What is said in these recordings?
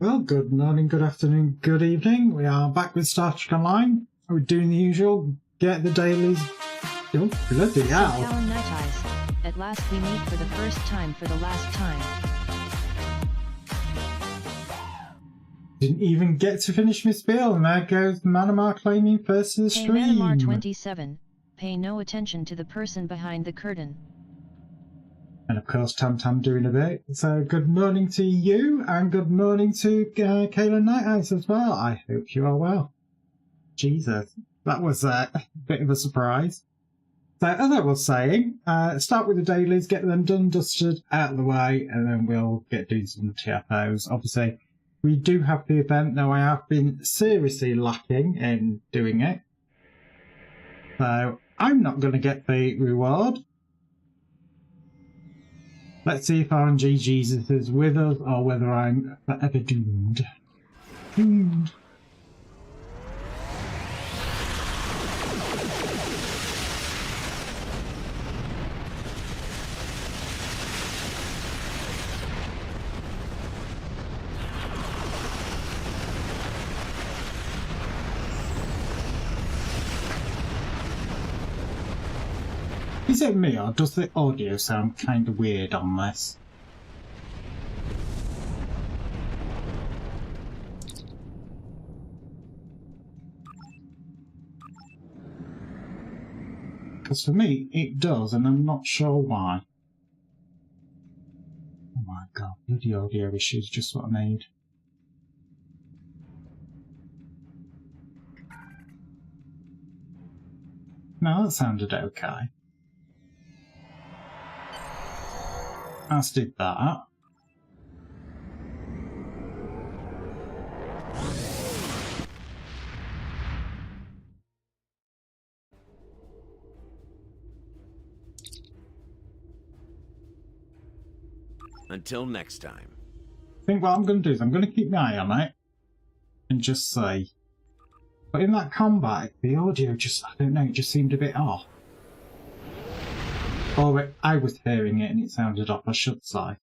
Well, good morning, good afternoon, good evening. We are back with Star Trek Online. We're doing the usual, get the dailies. Oh, bloody hell. Callan Night Eyes. At last we meet for the first time for the last time. Didn't even get to finish my spiel, and there goes Manamar claiming first to the Hey stream. Manamar 27, pay no attention to the person behind the curtain. And of course, Tam Tam doing a bit. So good morning to you, and good morning to Kayla Night Eyes as well. I hope you are well. Jesus, that was a bit of a surprise. So as I was saying, start with the dailies, get them done, dusted, out of the way, and then we'll get doing some TFOs. Obviously, we do have the event, though I have been seriously lacking in doing it. So I'm not going to get the reward. Let's see if RNG Jesus is with us or whether I'm forever doomed. Doomed. Is it me, or does the audio sound kind of weird on this? Because for me, it does, and I'm not sure why. Oh my god, bloody audio issues, just what I need. No, that sounded okay. As did that. Until next time. I think what I'm going to do is I'm going to keep my eye on it and just see. But in that combat, the audio just, I don't know, it just seemed a bit off. Or I was hearing it and it sounded off, I should say.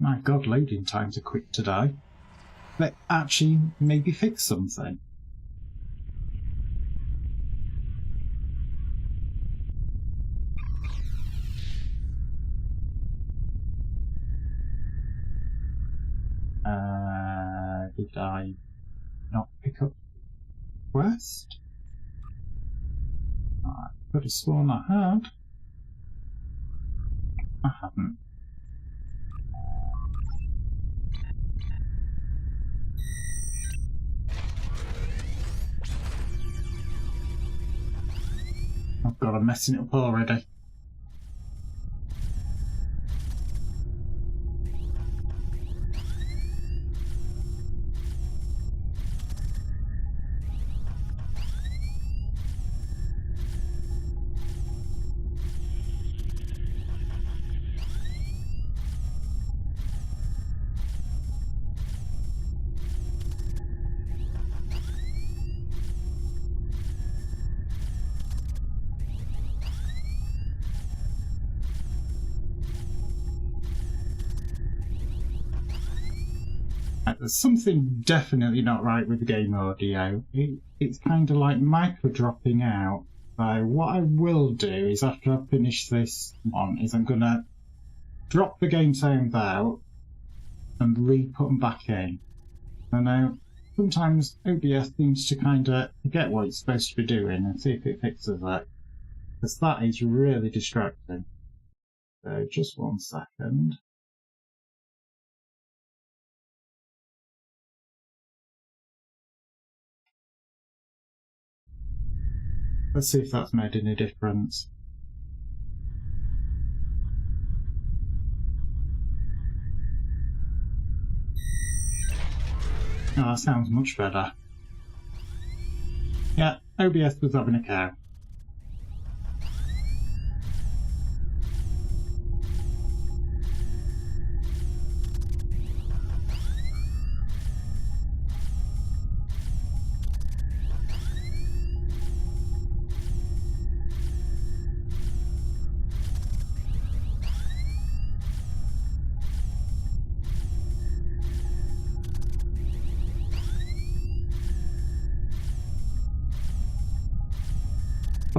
My god, loading times are quick today. But actually, maybe fix something. Did I not pick up quest? I could have sworn I had. I haven't. Oh god, I'm messing it up already. There's something definitely not right with the game audio. It's kind of like micro dropping out. So what I will do is after I finish this one is I'm going to drop the game sounds out and re-put them back in. I know sometimes OBS seems to kind of forget what it's supposed to be doing and see if it fixes it. Because that is really distracting. So just 1 second. Let's see if that's made any difference. Oh, that sounds much better. Yeah, OBS was having a cow.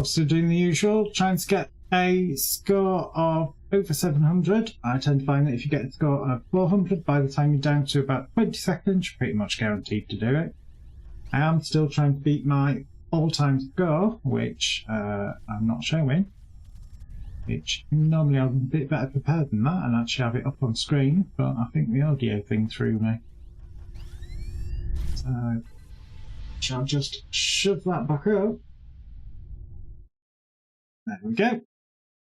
Obviously doing the usual, trying to get a score of over 700. I tend to find that if you get a score of 400, by the time you're down to about 20 seconds, you're pretty much guaranteed to do it. I am still trying to beat my all-time score, which I'm not showing. Which normally I'm a bit better prepared than that and actually have it up on screen, but I think the audio thing threw me. So, shall just shove that back up. There we go.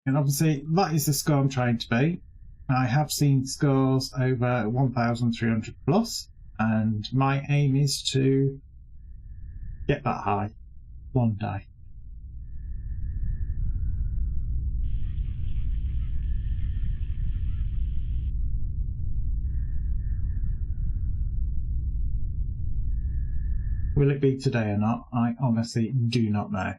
And obviously that is the score I'm trying to beat. I have seen scores over 1,300 plus, and my aim is to get that high one day. Will it be today or not? I honestly do not know.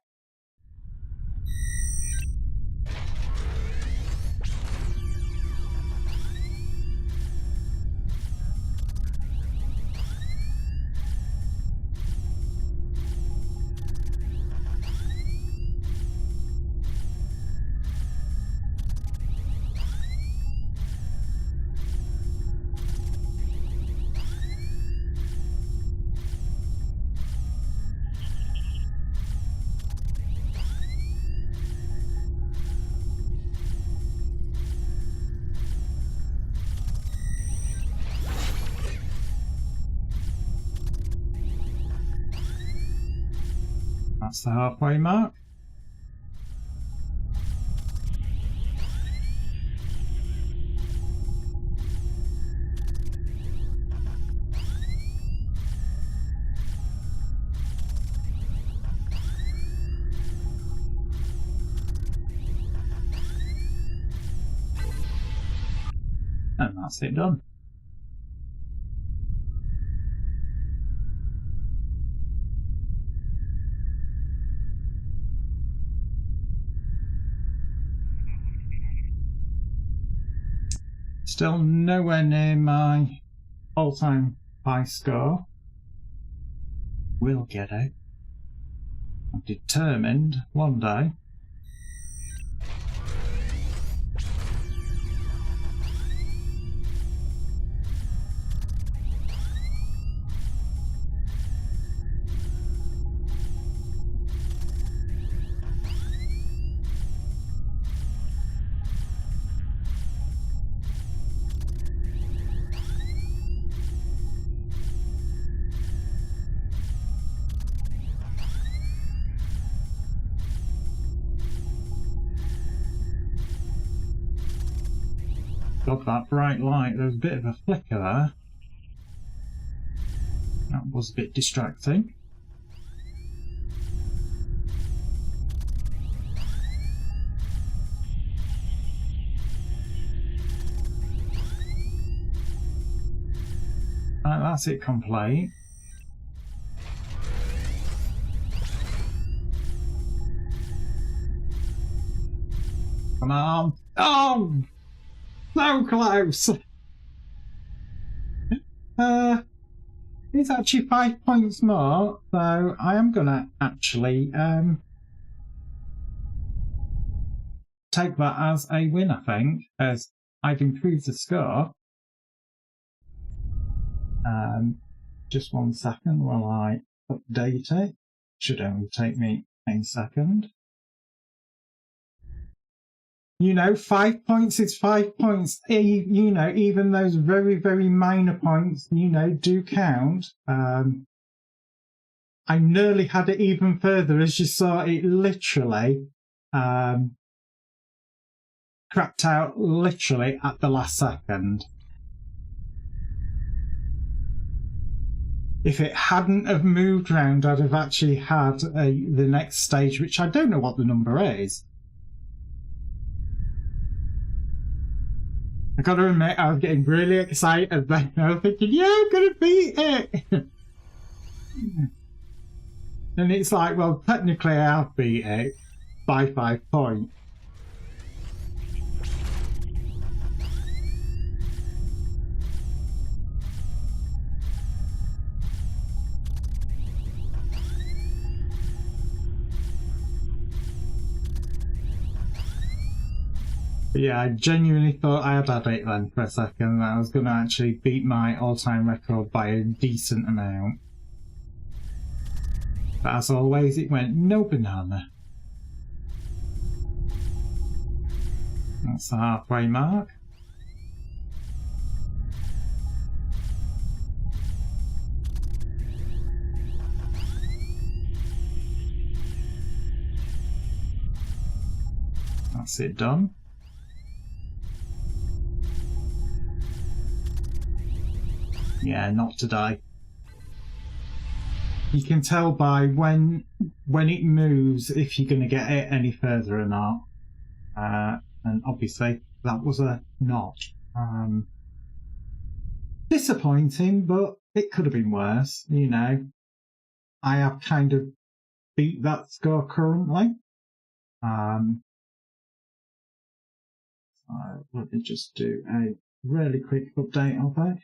That's the halfway mark. And that's it done. Still nowhere near my all-time high score. We'll get it. I'm determined one day. Got that bright light, there was a bit of a flicker there. That was a bit distracting. Right, that's it complete. Come on. Oh! So close! It's actually 5 points more, so I am gonna actually take that as a win, I think, as I've improved the score. Just 1 second while I update it. Should only take me a second. You know, 5 points is 5 points. You know, even those very, very minor points, you know, do count. I nearly had it even further, as you saw it literally cracked out literally at the last second. If it hadn't have moved round, I'd have actually had the next stage, which I don't know what the number is. I gotta admit, I was getting really excited then. I was thinking, yeah, I'm gonna beat it! And it's like, well, technically I have beat it by 5 points. But yeah, I genuinely thought I had it then for a second, that I was going to actually beat my all-time record by a decent amount. But as always, it went no banana. That's the halfway mark. That's it done. Yeah, not today. You can tell by when it moves if you're going to get it any further or not. And obviously that was a not. Disappointing, but it could have been worse. You know, I have kind of beat that score currently. So let me just do a really quick update of it.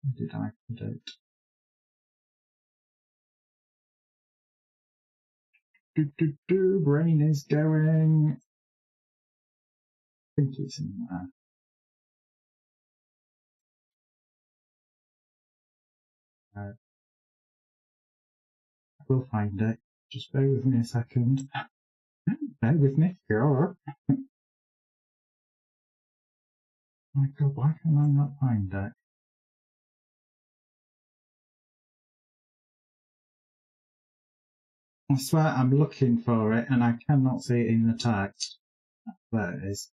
Where did I put it? Brain is going. I think it's in there. I will find it. Just bear with me a second. Bear with me, sure. My God, why can I not find it? I swear I'm looking for it and I cannot see it in the text. There it is.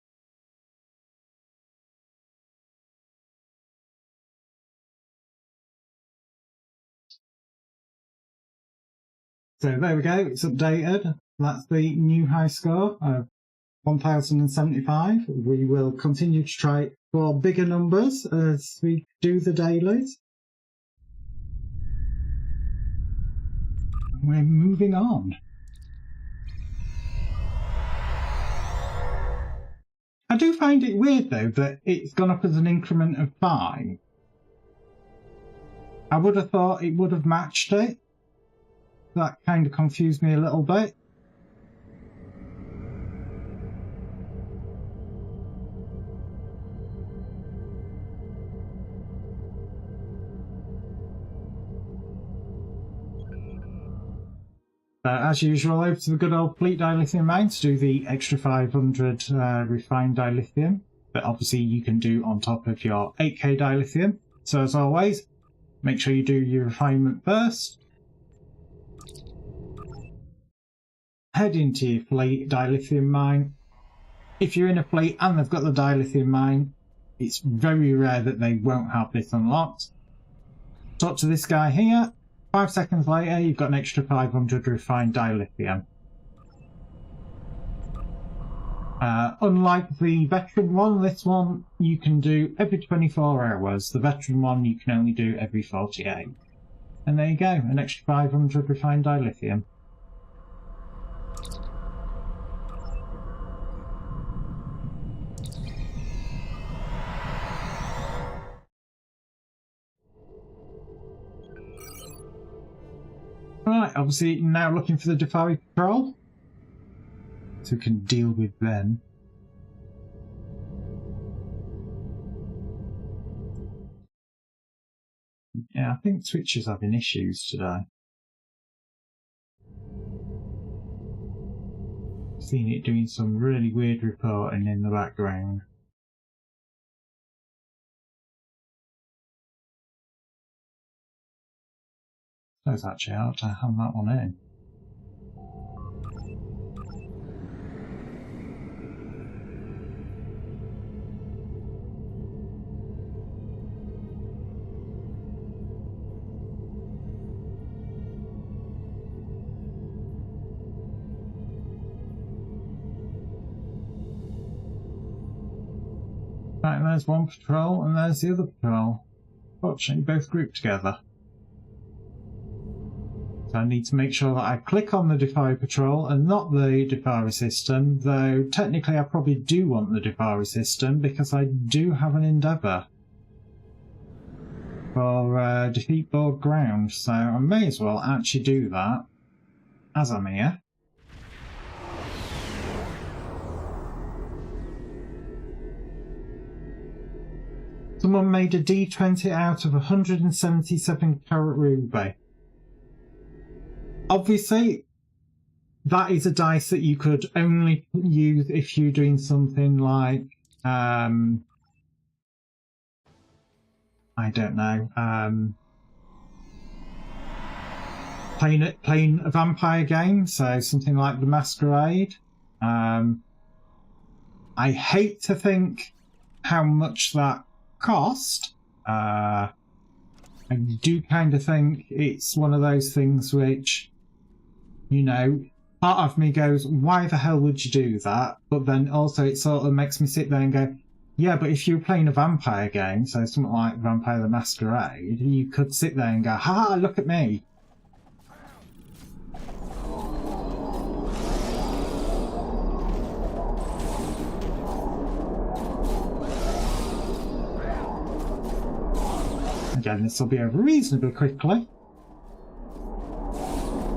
So there we go, it's updated. That's the new high score of 1075. We will continue to try for bigger numbers as we do the dailies. We're moving on. I do find it weird though that it's gone up as an increment of 5. I would have thought it would have matched it. That kind of confused me a little bit. As usual, over to the good old Fleet Dilithium mine to do the extra 500 refined dilithium that obviously you can do on top of your 8k dilithium. So as always, make sure you do your refinement first. Head into your Fleet Dilithium mine. If you're in a fleet and they've got the dilithium mine, it's very rare that they won't have this unlocked. Talk to this guy here. 5 seconds later, you've got an extra 500 refined dilithium. Unlike the veteran one, this one you can do every 24 hours. The veteran one you can only do every 48. And there you go, an extra 500 refined dilithium. Right, obviously now looking for the Defari Patrol, so we can deal with them. Yeah, I think Twitch is having issues today. I've seen it doing some really weird reporting in the background. So it's actually hard to have that one in. Right, there's one patrol and there's the other patrol. Fortunately, both grouped together. So I need to make sure that I click on the Defari Patrol and not the Defari system, though technically I probably do want the Defari system because I do have an endeavour for defeat board ground, so I may as well actually do that as I'm here. Someone made a D20 out of 177 carat ruby. Obviously, that is a dice that you could only use if you're doing something like, I don't know, playing a vampire game, so something like the Masquerade. I hate to think how much that cost. I do kind of think it's one of those things which, you know, part of me goes, why the hell would you do that? But then also it sort of makes me sit there and go, yeah, but if you were playing a vampire game, so something like Vampire the Masquerade, you could sit there and go, ha, look at me. Again, this will be over reasonably quickly.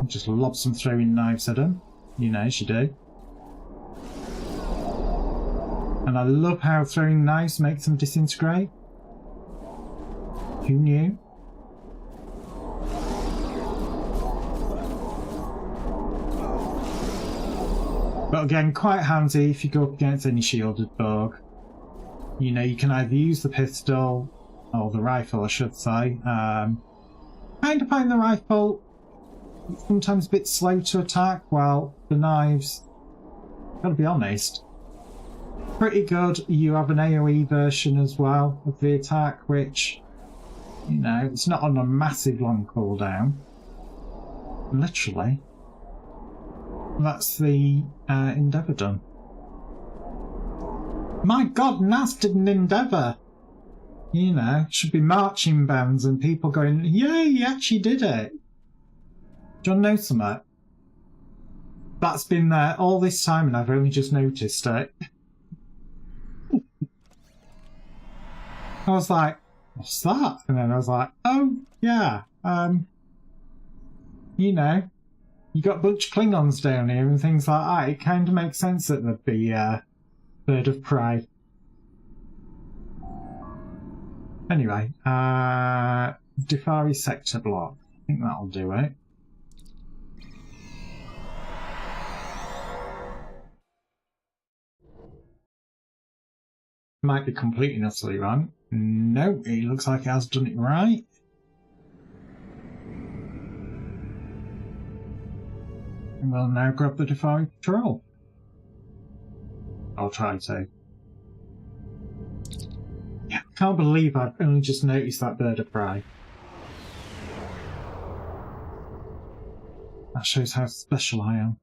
Just lob some throwing knives at them. You know, as you do. And I love how throwing knives makes them disintegrate. Who knew? But again, quite handy if you go up against any shielded bug. You know, you can either use the pistol, or the rifle I should say. Kind of find the rifle sometimes a bit slow to attack, while the knives, gotta be honest, pretty good. You have an AoE version as well of the attack, which, you know, it's not on a massive long cooldown. Literally. That's the Endeavour done. My god, Naz did an Endeavour! You know, should be marching bands and people going, yay, he actually did it! Do you want to know something? That's been there all this time and I've only just noticed it. I was like, what's that? And then I was like, oh, yeah, you know, you got a bunch of Klingons down here and things like that. It kind of makes sense that there'd be Bird of Prey. Anyway, Defari sector block. I think that'll do it. Might be completely and utterly wrong. No, it looks like it has done it right. And we'll now grab the Defari Patrol. I'll try to. Yeah, I can't believe I've only just noticed that Bird of Prey. That shows how special I am.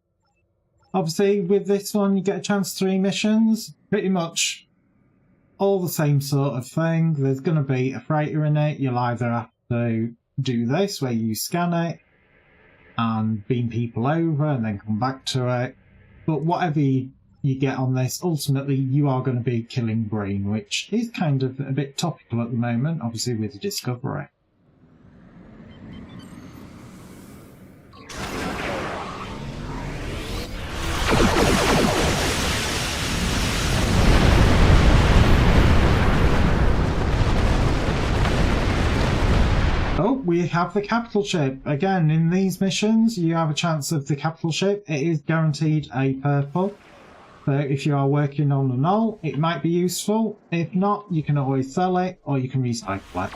Obviously, with this one, you get a chance 3 missions. Pretty much all the same sort of thing. There's going to be a freighter in it. You'll either have to do this, where you scan it and beam people over and then come back to it. But whatever you get on this, ultimately you are going to be killing Brain, which is kind of a bit topical at the moment, obviously with the Discovery. Oh, we have the capital ship. Again, in these missions, you have a chance of the capital ship. It is guaranteed a purple. So if you are working on a null, it might be useful. If not, you can always sell it, or you can recycle it.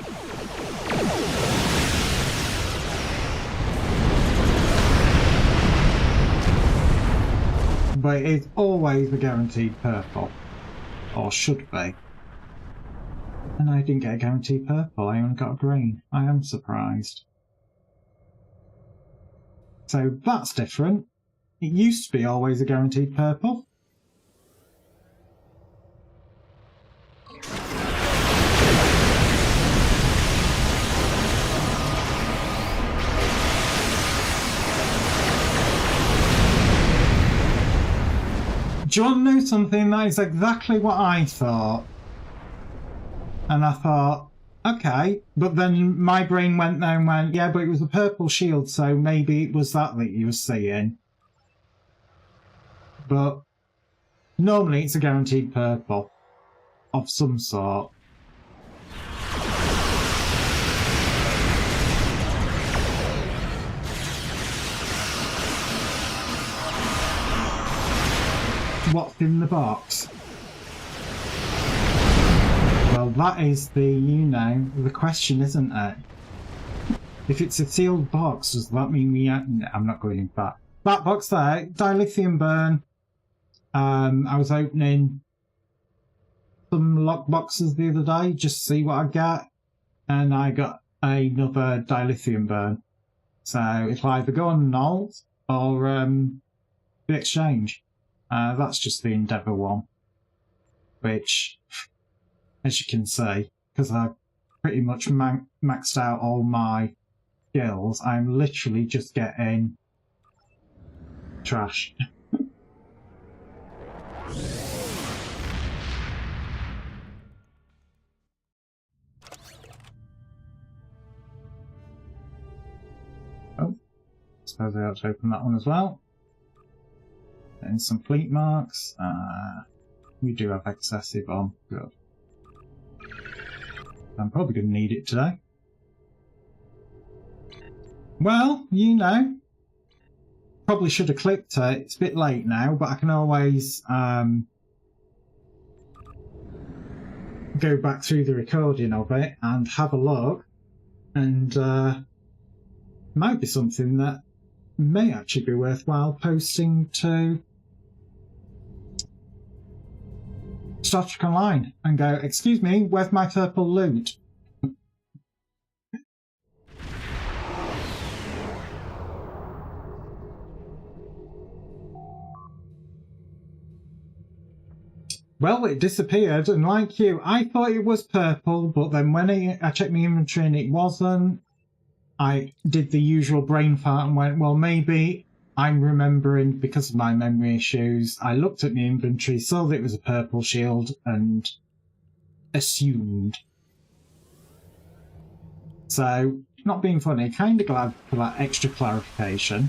But it is always a guaranteed purple. Or should be. And I didn't get a guaranteed purple, I only got a green. I am surprised. So that's different. It used to be always a guaranteed purple. Do you want to know something? That is exactly what I thought. And I thought, okay, but then my brain went there and went, yeah, but it was a purple shield, so maybe it was that you were seeing. But normally it's a guaranteed purple of some sort. what's in the box? Well, that is the question, isn't it? If it's a sealed box, does that mean we... I'm not going into that. That box there, dilithium burn. I was opening some lock boxes the other day, just to see what I get. And I got another dilithium burn. So it'll either go on Alt or the exchange. That's just the Endeavour one. Which, as you can see, because I pretty much maxed out all my skills, I'm literally just getting trash. Oh, suppose I ought to open that one as well. And some fleet marks. We do have excessive on. Good. I'm probably going to need it today. Well, you know, probably should have clicked it. It's a bit late now, but I can always go back through the recording of it and have a look. And might be something that may actually be worthwhile posting to Star Trek Online and go, excuse me, where's my purple loot? Well, it disappeared, and like you, I thought it was purple, but then when I checked my inventory and it wasn't, I did the usual brain fart and went, well, maybe I'm remembering because of my memory issues. I looked at my inventory, saw that it was a purple shield, and assumed. So, not being funny, kind of glad for that extra clarification.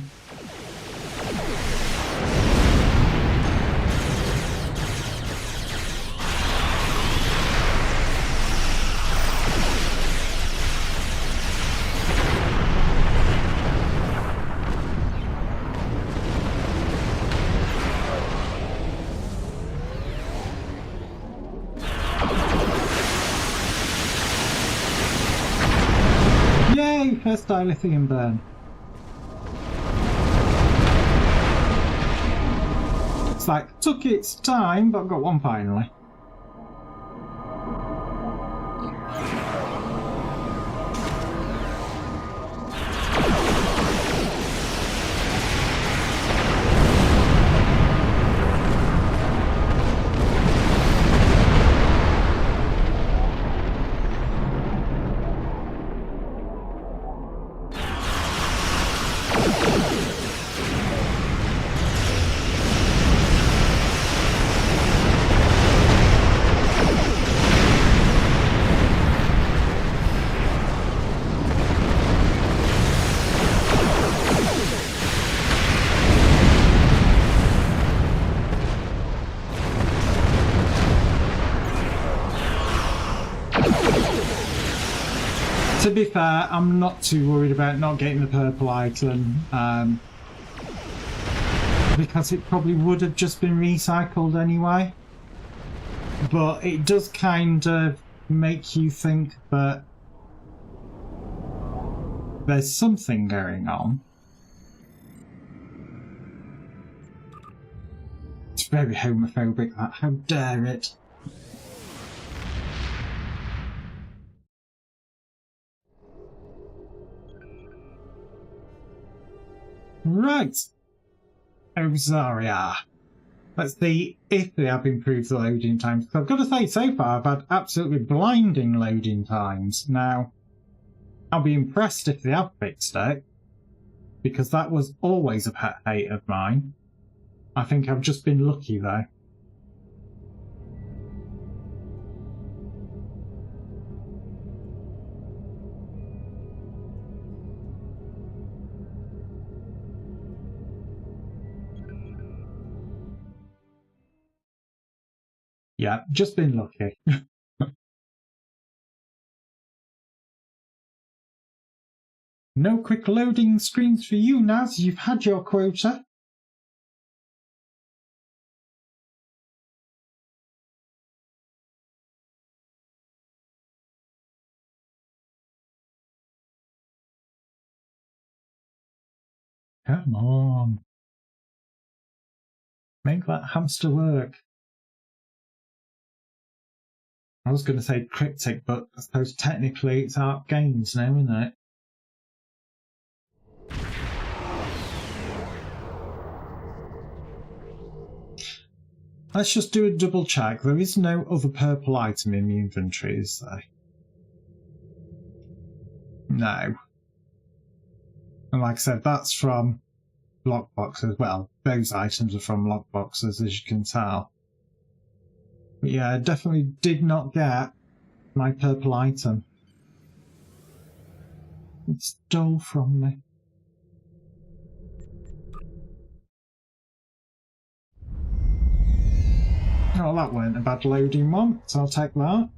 First dilithium burn. It's like, took its time, but I've got one finally. To be fair, I'm not too worried about not getting the purple item, because it probably would have just been recycled anyway. But it does kind of make you think that there's something going on. It's very homophobic, that. How dare it? Right, Ozaria. Let's see if they have improved the loading times. I've got to say, so far I've had absolutely blinding loading times. Now, I'll be impressed if they have fixed it, because that was always a pet hate of mine. I think I've just been lucky though. Yeah, just been lucky. No quick loading screens for you, Naz. You've had your quota. Come on. Make that hamster work. I was going to say cryptic, but I suppose technically it's Art Games now, isn't it? Let's just do a double check. There is no other purple item in the inventory, is there? No. And like I said, that's from lockboxes. Well, those items are from lockboxes, as you can tell. But yeah, I definitely did not get my purple item. It stole from me. Oh, that weren't a bad loading one, so I'll take that.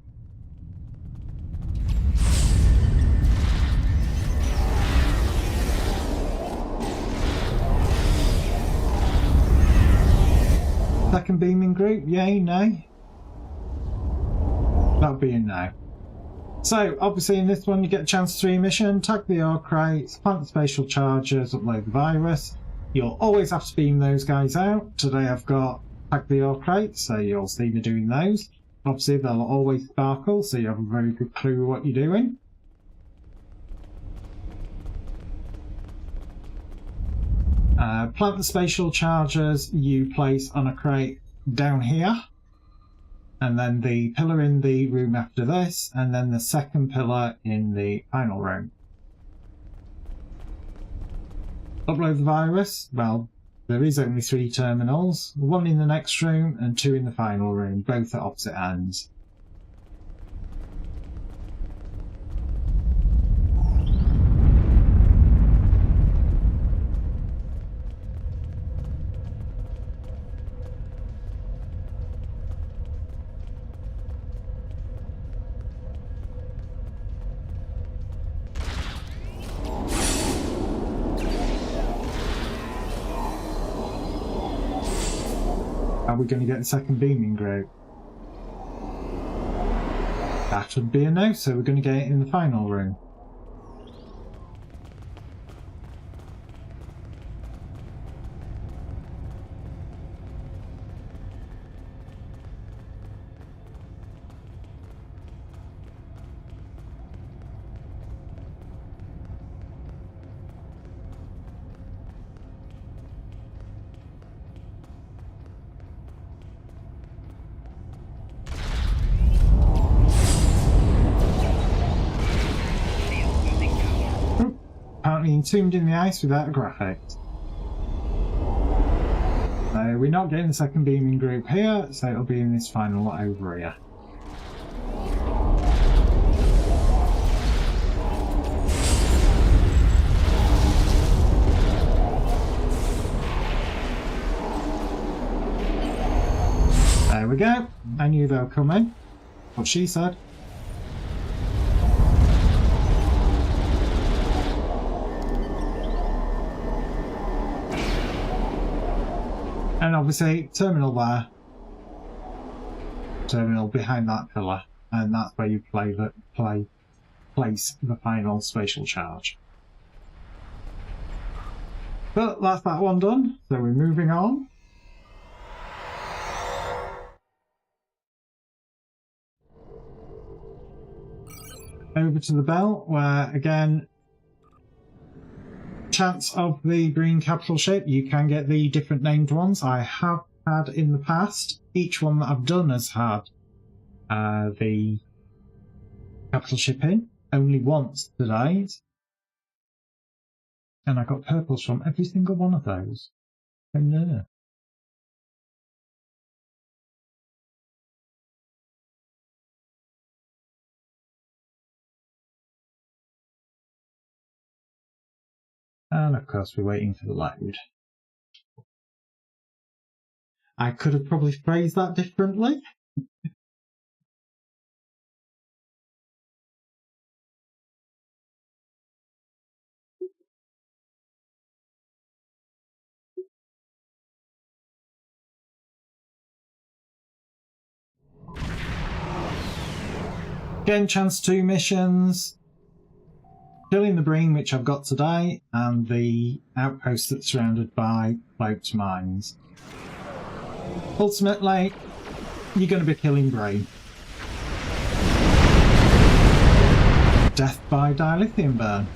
Second beaming group, yay, no? That'll be a no. So, obviously in this one you get a chance 3 mission, tag the ore crates, plant the spatial chargers, upload the virus. You'll always have to beam those guys out. Today I've got tag the ore crates, so you'll see me doing those. Obviously they'll always sparkle, so you have a very good clue what you're doing. Plant the spatial chargers you place on a crate down here, and then the pillar in the room after this, and then the second pillar in the final room. Upload the virus. Well, there is only 3 terminals, 1 in the next room and 2 in the final room, both at opposite ends. Are we going to get the second beaming group? That would be a no, so we're going to get it in the final room. Entombed in the ice without a graphic. So we're not getting the second beaming group here, so it'll be in this final lot over here. There we go. I knew they were coming. What she said. And obviously, terminal there, terminal behind that pillar, and that's where you place the final spatial charge. But that's that one done, so we're moving on. Over to the belt, where again, chance of the green capital ship, you can get the different named ones. I have had in the past. Each one that I've done has had the capital ship in. Only once to date. And I got purples from every single one of those. Oh no. And of course we're waiting for the load. I could have probably phrased that differently. Again, chance 2 missions. killing the Breen, which I've got today, and the outpost that's surrounded by cloaked mines. Ultimately, you're going to be killing Breen. Death by dilithium burn.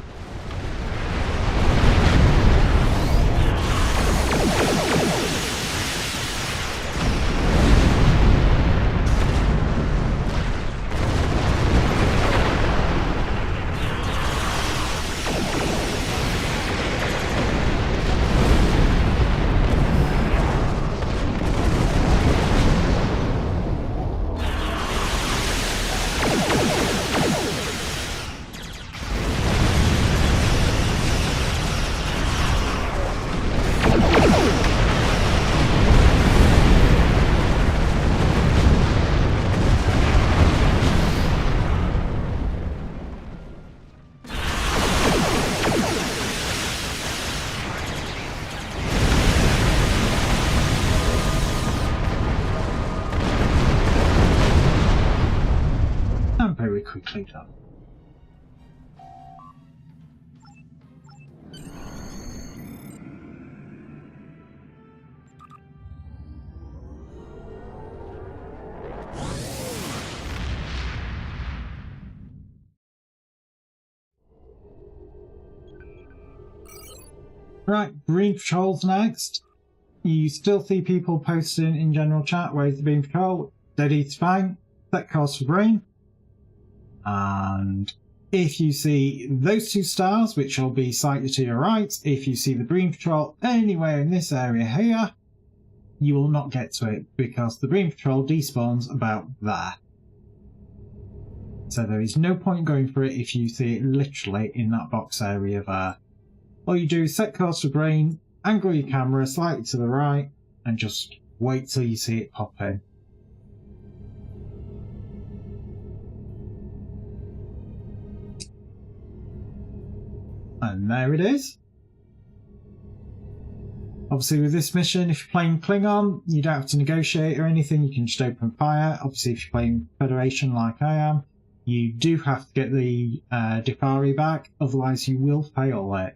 Very quickly done. Right, Breen Patrol's next. You still see people posting in general chat, where's the Breen Patrol? Dead Eat's fine. Set course for Breen. And if you see those 2 stars, which will be sighted to your right, if you see the Breen Patrol anywhere in this area here, you will not get to it because the Breen Patrol despawns about there. So there is no point going for it if you see it literally in that box area there. All you do is set course for Breen, angle your camera slightly to the right, and just wait till you see it pop in. And there it is. Obviously with this mission, if you're playing Klingon, you don't have to negotiate or anything, you can just open fire. Obviously if you're playing Federation like I am, you do have to get the Defari back, otherwise you will fail it.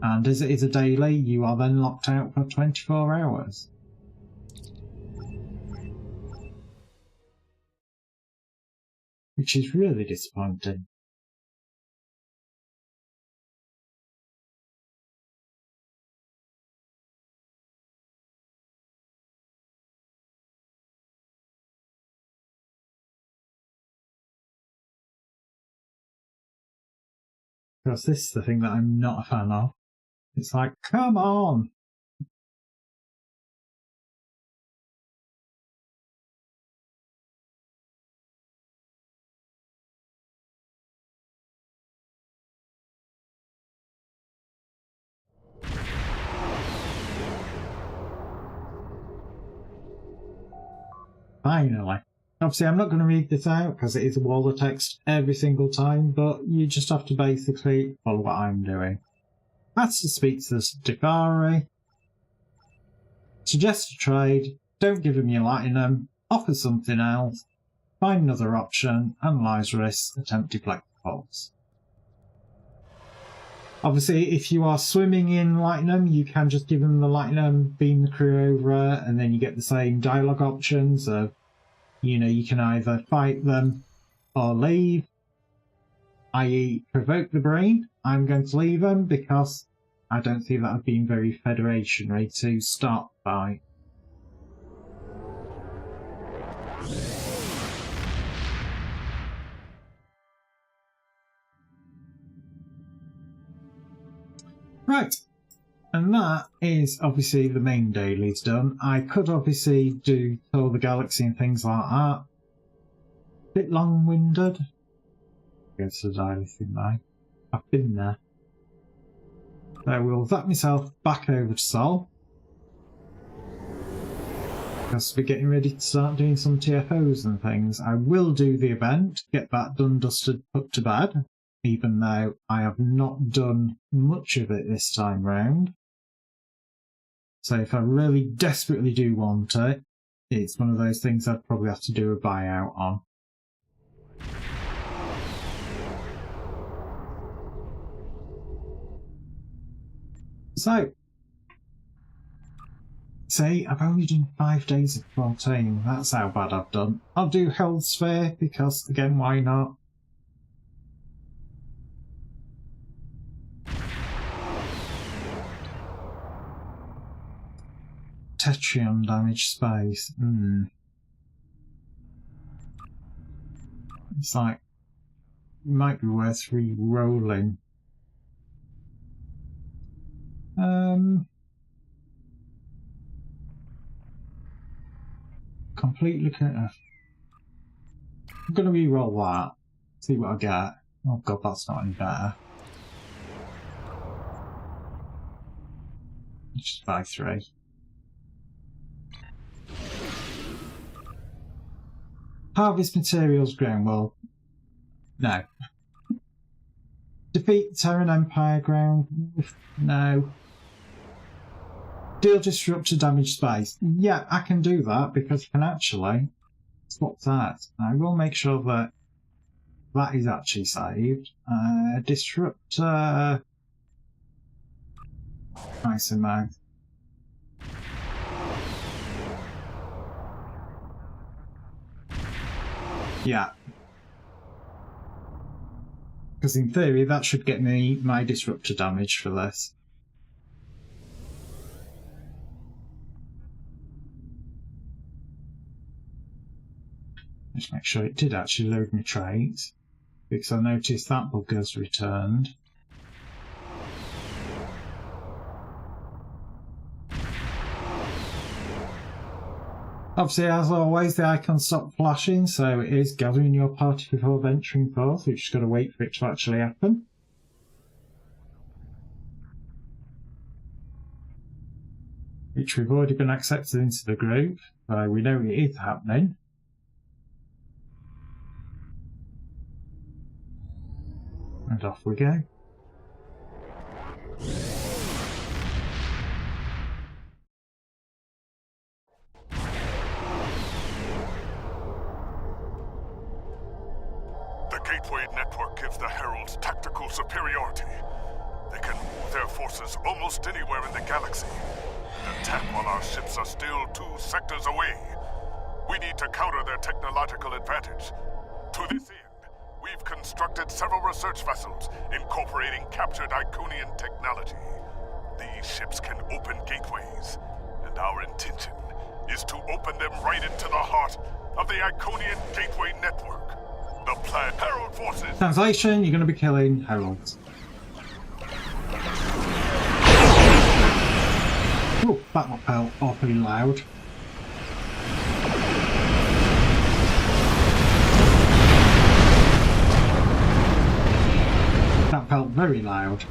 And as it is a daily, you are then locked out for 24 hours. Which is really disappointing. Because this is the thing that I'm not a fan of. It's like, come on! Finally. Obviously, I'm not going to read this out because it is a wall of text every single time, but you just have to basically follow what I'm doing. That's to speak to the Defari. Suggest a trade. Don't give him your Latinum. Offer something else. Find another option. Analyse risks. Attempt deflect faults. Obviously, if you are swimming in Latinum, you can just give them the Latinum, beam the crew over, and then you get the same dialogue options of, you know, you can either fight them or leave, i.e. provoke the Breen. I'm going to leave them because I don't see that as being very Federation-y to start the fight. Right, and that is obviously the main dailies done. I could obviously do Tour the Galaxy and things like that. Bit long-winded. Go to the diary thing now. I've been there. So we'll zap myself back over to Sol. Because we're getting ready to start doing some TFOs and things. I will do the event, get that done, dusted, put to bed. Even though I have not done much of it this time round. So if I really desperately do want it, it's one of those things I'd probably have to do a buyout on. So, see, I've only done 5 days of 14. That's how bad I've done. I'll do Hell Sphere because, again, why not? Tetrium damage space. It's like, might be worth re-rolling. Completely. I'm gonna re-roll that. See what I get. Oh god, that's not any better. Just buy 3. Harvest materials ground. Well, no. Defeat Terran Empire ground. No. Deal disruptor damage space. Yeah, I can do that because I can actually swap that. I will make sure that that is actually saved. Disruptor. Nice amount. Yeah. Because in theory that should get me my disruptor damage for this. Just make sure it did actually load my traits, because I noticed that bug has returned. Obviously, as always, the icon stopped flashing, so it is gathering your party before venturing forth. We've just got to wait for it to actually happen. Which we've already been accepted into the group, so we know it is happening. And off we go. The Gateway network gives the Heralds tactical superiority. They can move their forces almost anywhere in the galaxy and attack while our ships are still 2 sectors away. We need to counter their technological advantage. To this end, we've constructed several research vessels incorporating captured Iconian technology. These ships can open gateways, and our intention is to open them right into the heart of the Iconian Gateway network. The plan, Herald forces! Translation, you're going to be killing Heralds. Oh, that felt awfully loud. That felt very loud.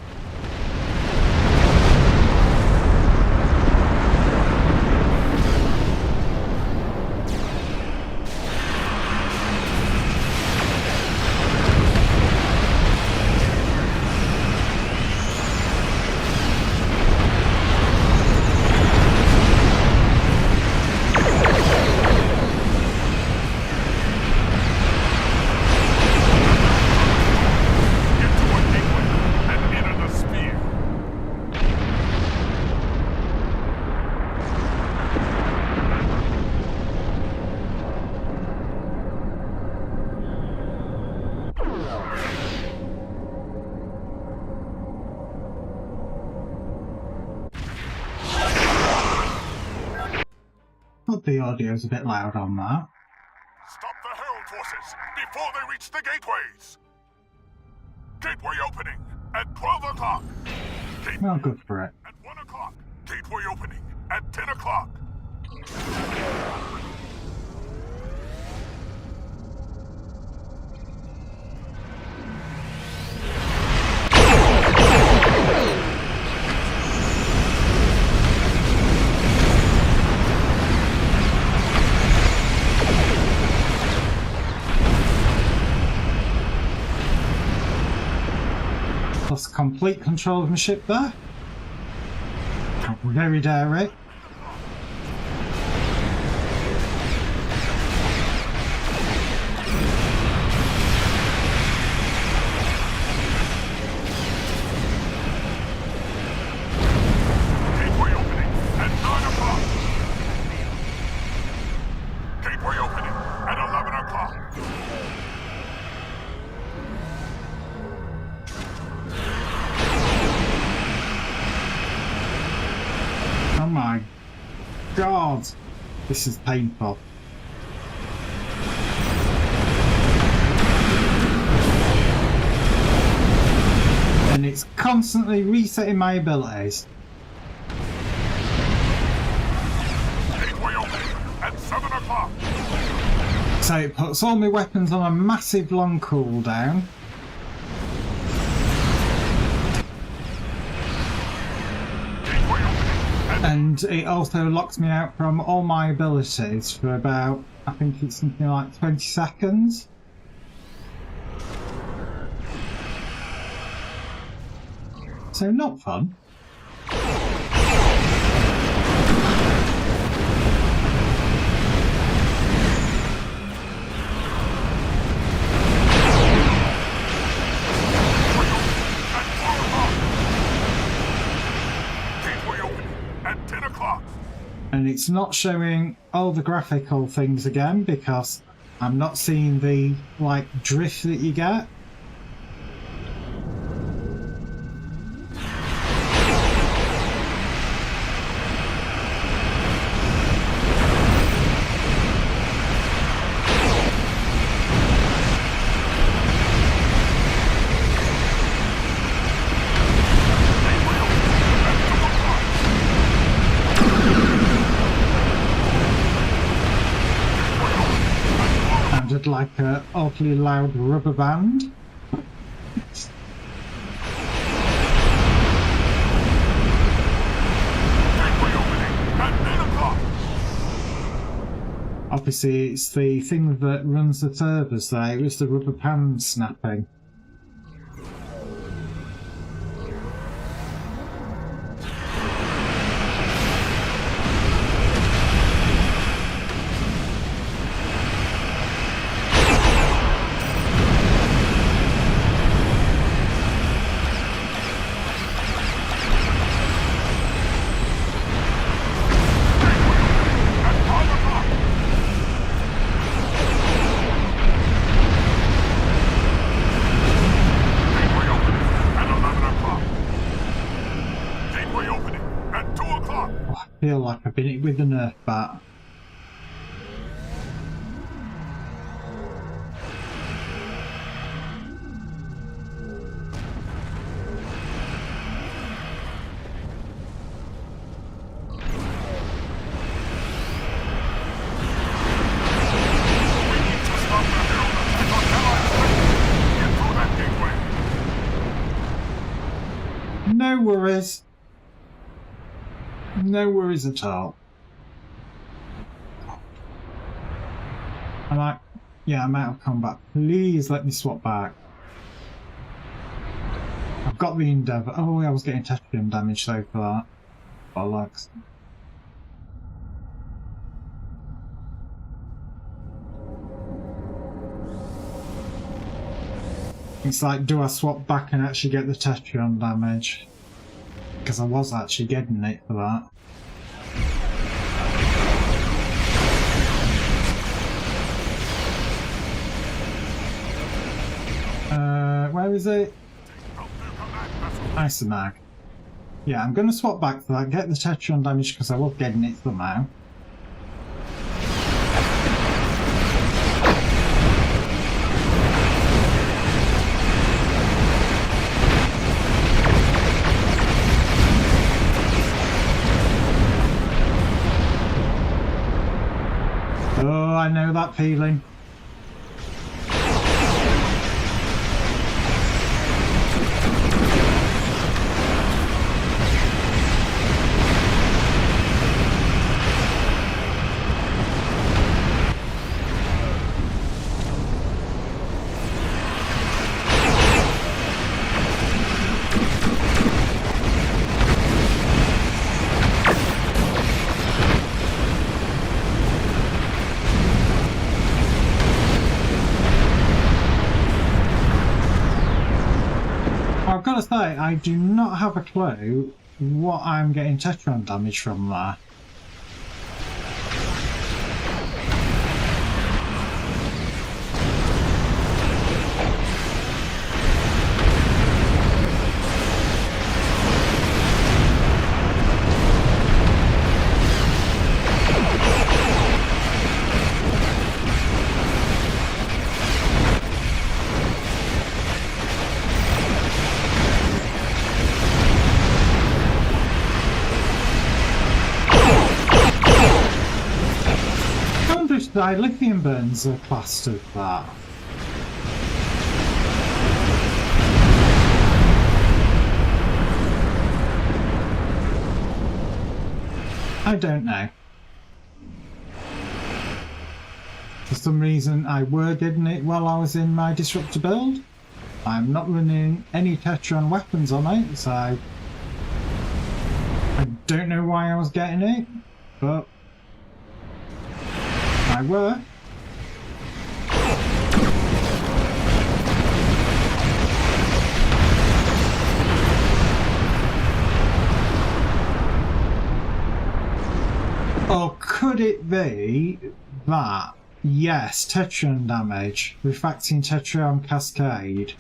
But the audio's a bit loud on that. Stop the Herald forces before they reach the gateways! Gateway opening at 12 o'clock! Well, good for it. At 1 o'clock! Gateway opening at 10 o'clock! Lost complete control of my ship there. Very daring. God, this is painful. And it's constantly resetting my abilities. Gateway opening at 7 o'clock. So it puts all my weapons on a massive long cooldown. Gateway opening. And it also locks me out from all my abilities for about, I think it's something like 20 seconds. So not fun. Gateway opening at 10 o'clock. And it's not showing all the graphical things again because I'm not seeing the like drift that you get. Sounded like an awfully loud rubber band. Obviously, it's the thing that runs the servers there. It was the rubber band snapping. I feel like I've been hit with the Nerf bat. No worries. No worries at all. I'm out of combat. Please let me swap back. I've got the Endeavour. Oh, I was getting Tetrium damage though for that. Bollocks. It's like, do I swap back and actually get the Tetrium damage? Because I was actually getting it for that. Where is it? Isomag. Yeah, I'm going to swap back for that, get the Tetrium damage because I was getting it somehow. Oh, I know that feeling. I've got to say, I do not have a clue what I'm getting Tetrium damage from there. dilithium burns are classed as that? I don't know. For some reason I worded it while I was in my disruptor build. I'm not running any Tetron weapons on it, so I don't know why I was getting it, but I were. Or could it be that, yes, Tetron damage, refracting Tetron Cascade.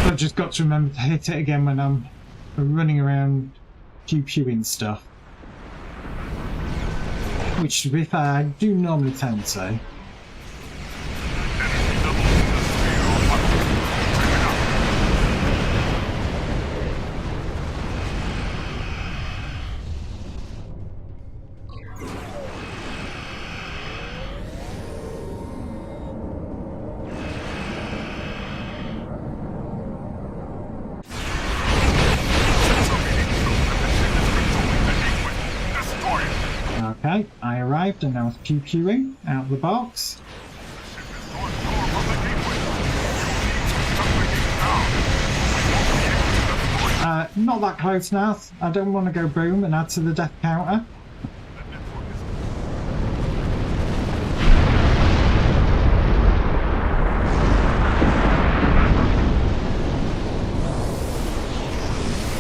I've just got to remember to hit it again when I'm running around pew-pewing stuff. Which, to be fair, I do normally tend to. Okay, I arrived and I was pew-pewing out of the box. Not that close now. I don't want to go boom and add to the death counter.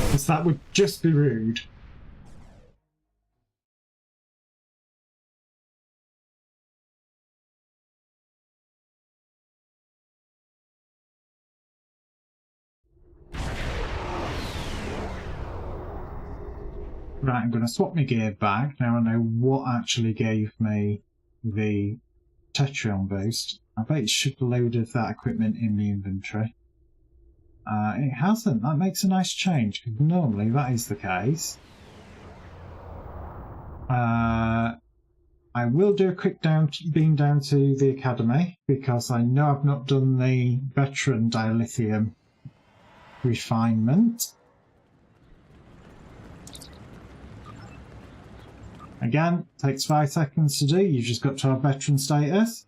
Because that would just be rude. Right, I'm going to swap my gear back. Now I know what actually gave me the Tetron boost. I bet it should have loaded that equipment in the inventory. It hasn't. That makes a nice change, because normally that is the case. I will do a quick beam down to the academy, because I know I've not done the veteran dilithium refinement. Again, takes 5 seconds to do, you've just got to have veteran status.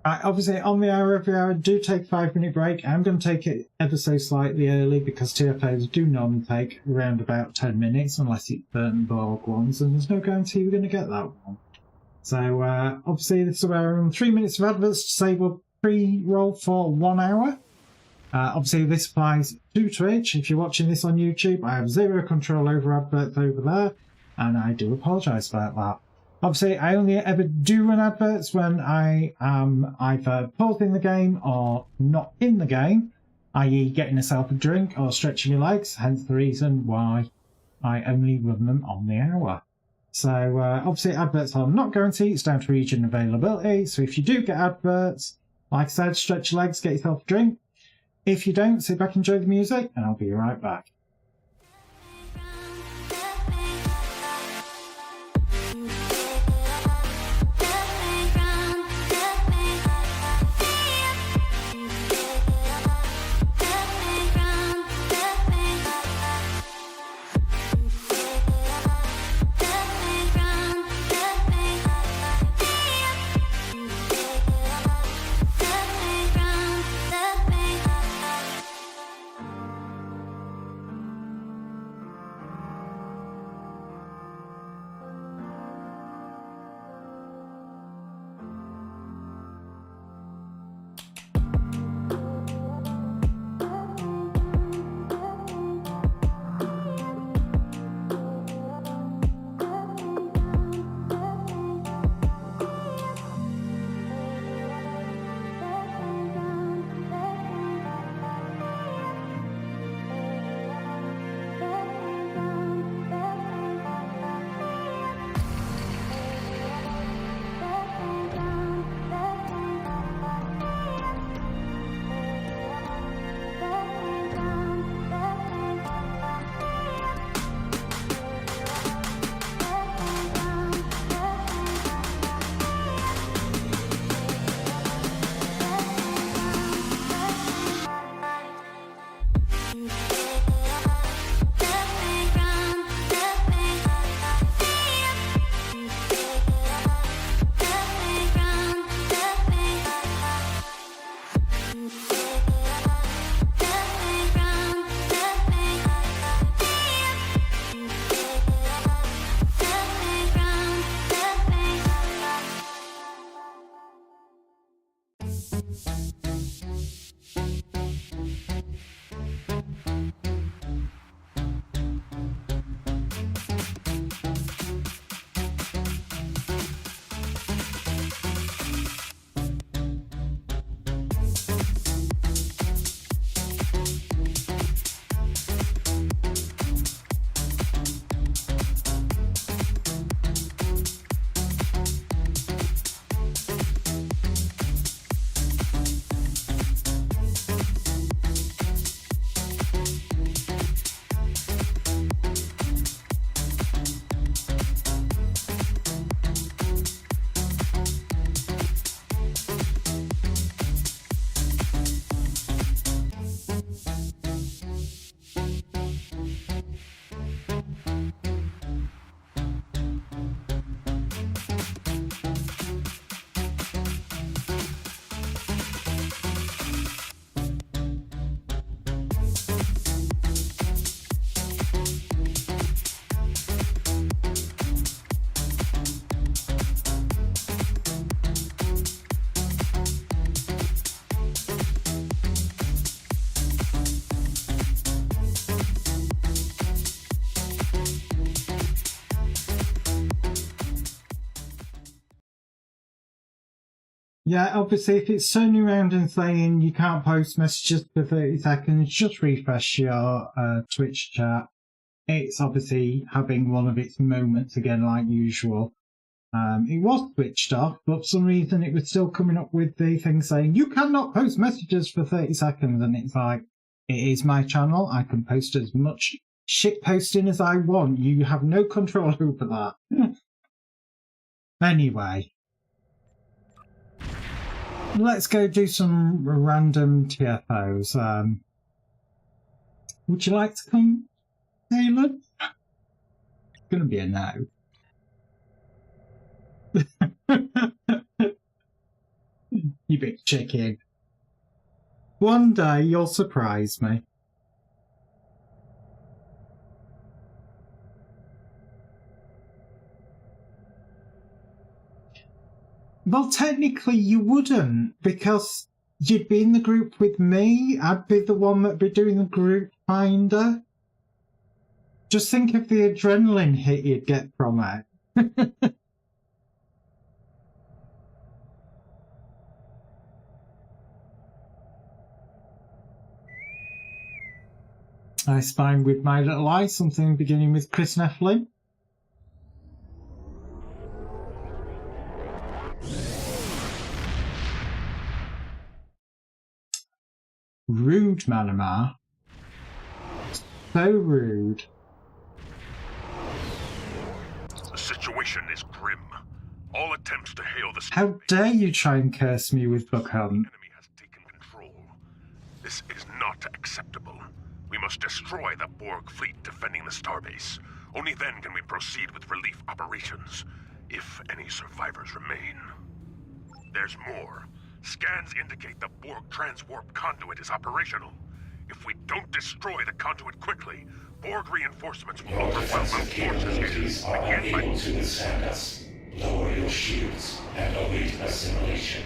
Obviously, on the hour every hour, do take a 5-minute break. I'm going to take it ever so slightly early because TFOs do normally take around about 10 minutes, unless it's Burtonborg ones, and there's no guarantee we're going to get that one. So, obviously, this is around 3 minutes of adverts to save pre-roll for 1 hour. Obviously, this applies to Twitch. If you're watching this on YouTube, I have zero control over adverts over there, and I do apologise about that. Obviously, I only ever do run adverts when I am either pausing the game or not in the game, i.e. getting myself a drink or stretching my legs, hence the reason why I only run them on the hour. So, obviously, adverts are not guaranteed. It's down to region availability. So if you do get adverts, like I said, stretch your legs, get yourself a drink. If you don't, sit back and enjoy the music, and I'll be right back. Yeah, obviously, if it's turning around and saying you can't post messages for 30 seconds, just refresh your Twitch chat. It's obviously having one of its moments again, like usual. It was switched off, but for some reason it was still coming up with the thing saying, you cannot post messages for 30 seconds. And it's like, it is my channel. I can post as much shit posting as I want. You have no control over that. Anyway. Let's go do some random TFOs. Would you like to come, Halen? It's going to be a no. You big chicken. One day you'll surprise me. Well, technically you wouldn't, because you'd be in the group with me. I'd be the one that'd be doing the group finder. Just think of the adrenaline hit you'd get from it. I spy with my little eye something beginning with Chris Nefflin. Rude, Manamar. So rude. The situation is grim. All attempts to hail the How dare you try and curse me with Book Hunt? The enemy has taken control. This is not acceptable. We must destroy the Borg fleet defending the starbase. Only then can we proceed with relief operations, if any survivors remain. There's more. Scans indicate the Borg transwarp conduit is operational. If we don't destroy the conduit quickly, Borg reinforcements will overwhelm our forces are unable to withstand us. Lower your shields and await assimilation.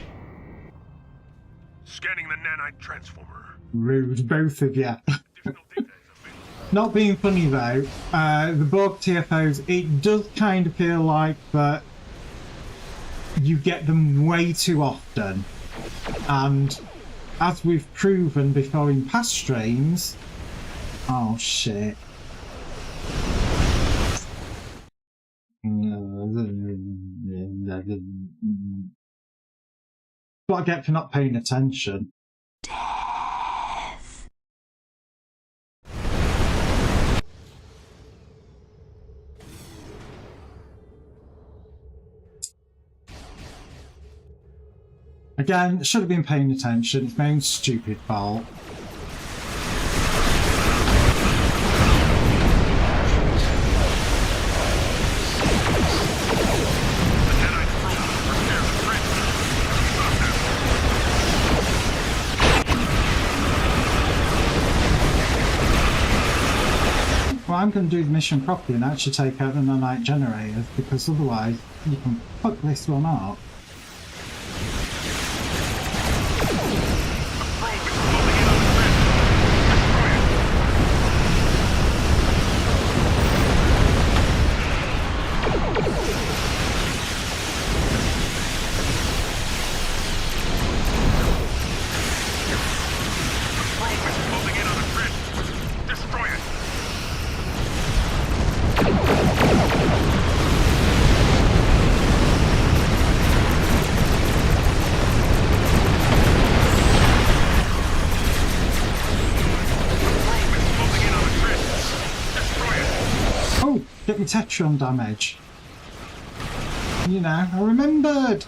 Scanning the nanite transformer. Rude, both of you. Not being funny though, the Borg TFOs, it does kind of feel like that you get them way too often. And as we've proven before in past streams, oh shit. What I get for not paying attention. Again, should have been paying attention. It's my own stupid fault. Well, I'm going to do the mission properly and actually take out the nanite generators, because otherwise you can fuck this one up. Get me Tetron damage. You know, I remembered.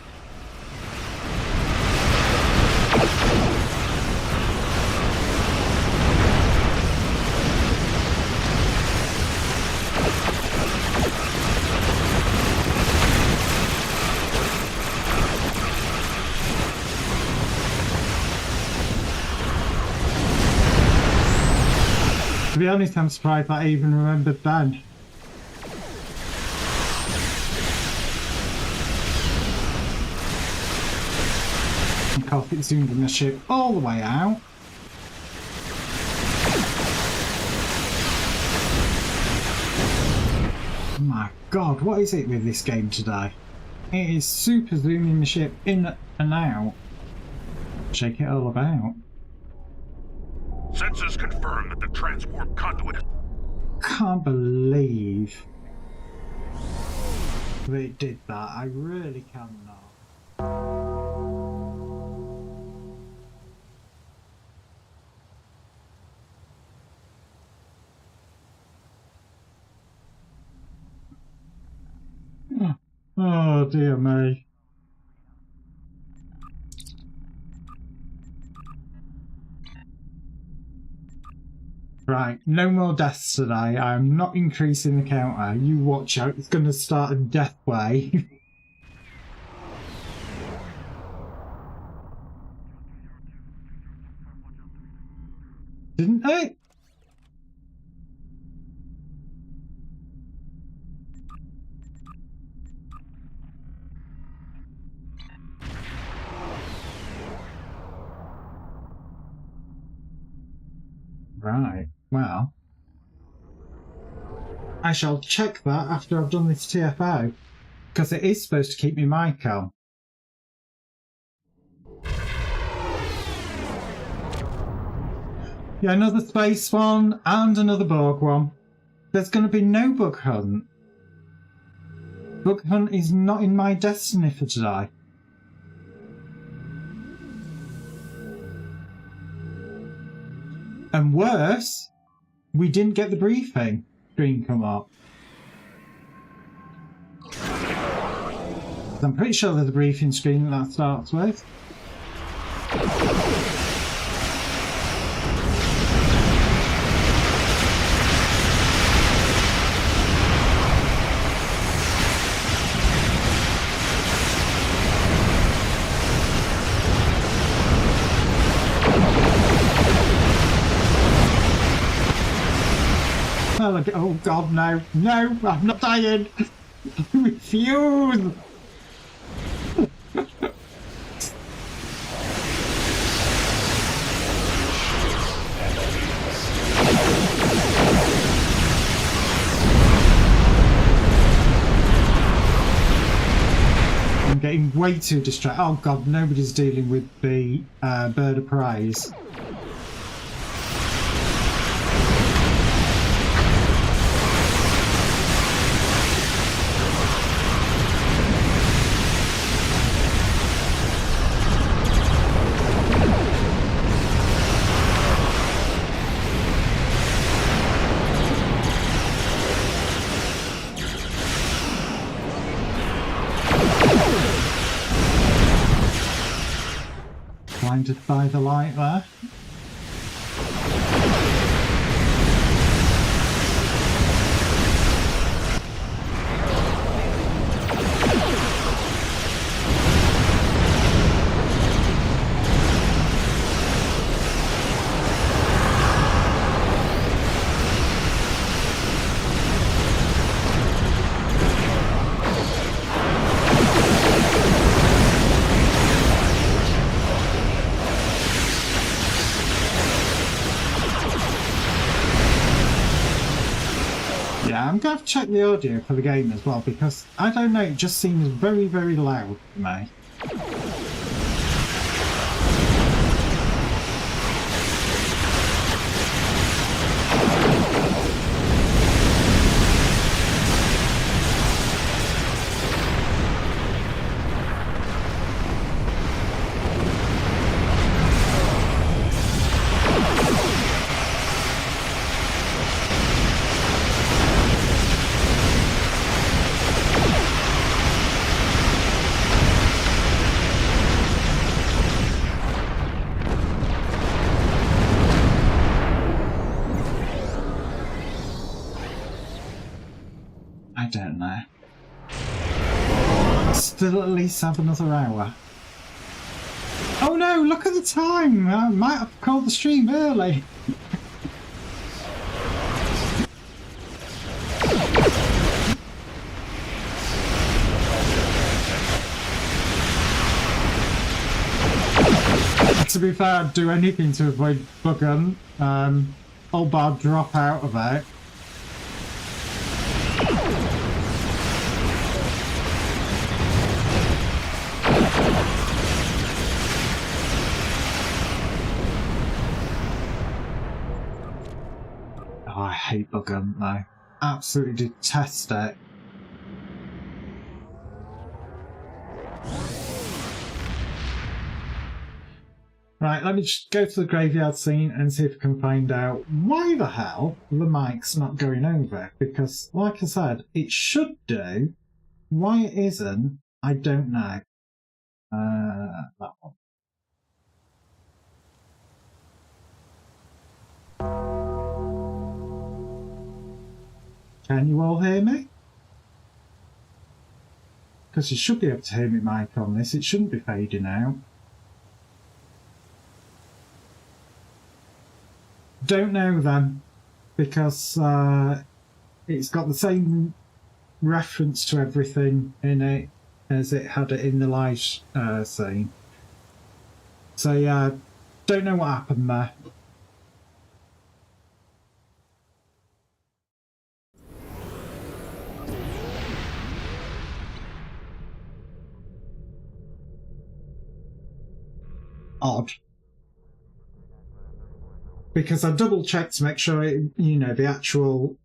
To be honest, I'm surprised I even remembered then. It's zooming the ship all the way out. Oh my god, what is it with this game today? It is super zooming the ship in and out. Shake it all about. Sensors confirm that the transwarp conduit... Can't believe they did that. I really cannot. Oh dear me. Right, no more deaths today. I'm not increasing the counter. You watch out, it's going to start a death wave. Didn't it? Right, well, I shall check that after I've done this TFO, because it is supposed to keep me mic on. Yeah, another space one and another Borg one. There's going to be no bug hunt. Bug hunt is not in my destiny for today. And worse, we didn't get the briefing screen come up. I'm pretty sure there's a briefing screen that starts with. Oh god, no, no, I'm not dying. I refuse. I'm getting way too distracted. Oh god, nobody's dealing with the bird of prize. Blinded by the light there. I'm going to check the audio for the game as well, because I don't know, it just seems very, very loud to me. I don't know. Still at least have another hour. Oh no, look at the time! I might have called the stream early. To be fair, I'd do anything to avoid bugging. Old bar drop out of it. Oh, I hate bugging though. Absolutely detest it. Right, let me just go to the graveyard scene and see if I can find out why the hell the mic's not going over. Because, like I said, it should do. Why it isn't, I don't know. That one. Can you all hear me? Because you should be able to hear me mic on this. It shouldn't be fading out. Don't know then, because it's got the same reference to everything in it as it had it in the live scene. So yeah, don't know what happened there. Odd. Because I double checked to make sure it, you know, the actual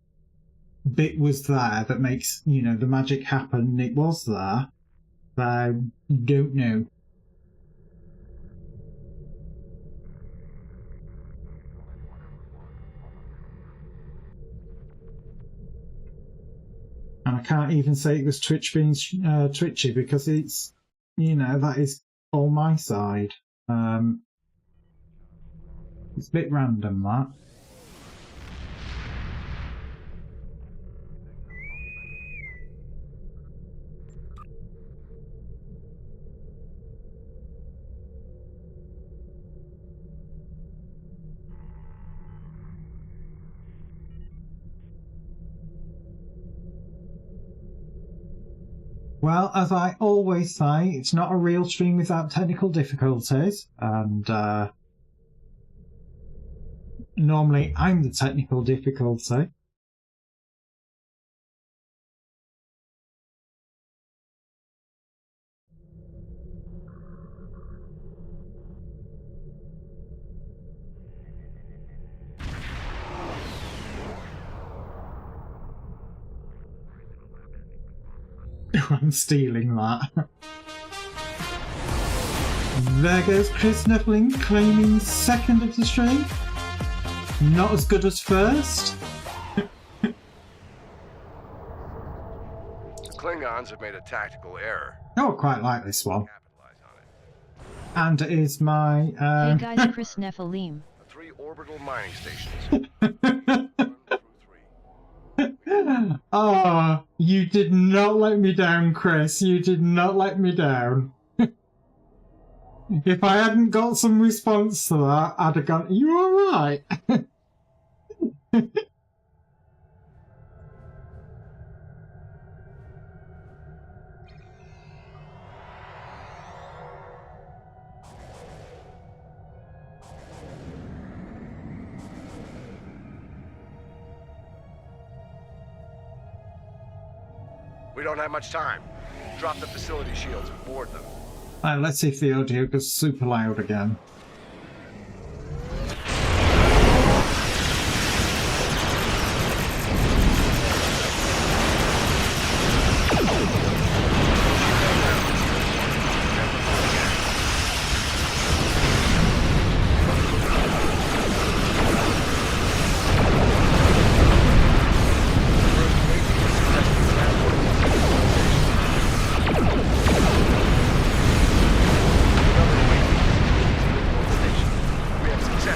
bit was there that makes, you know, the magic happen. It was there. I don't know. And I can't even say it was Twitch being twitchy, because it's, you know, that is all my side. It's a bit random, that. Well, as I always say, it's not a real stream without technical difficulties, and normally I'm the technical difficulty. I'm stealing that. There goes Chris Nuffling claiming second of the stream. Not as good as first. The Klingons have made a tactical error. Oh, I quite like this one. And it is my... Hey guys, Chris Nephilim. The 3 orbital mining stations. Oh, you did not let me down, Chris. You did not let me down. If I hadn't got some response to that, I'd have gone, you alright? We don't have much time. Drop the facility shields and board them. Alright, let's see if the audio goes super loud again.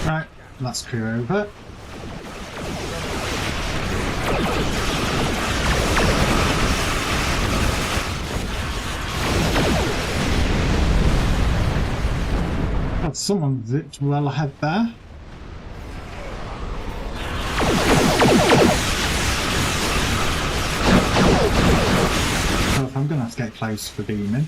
Right, that's crew over. God, someone zipped well ahead there. So I'm gonna have to get close for beaming.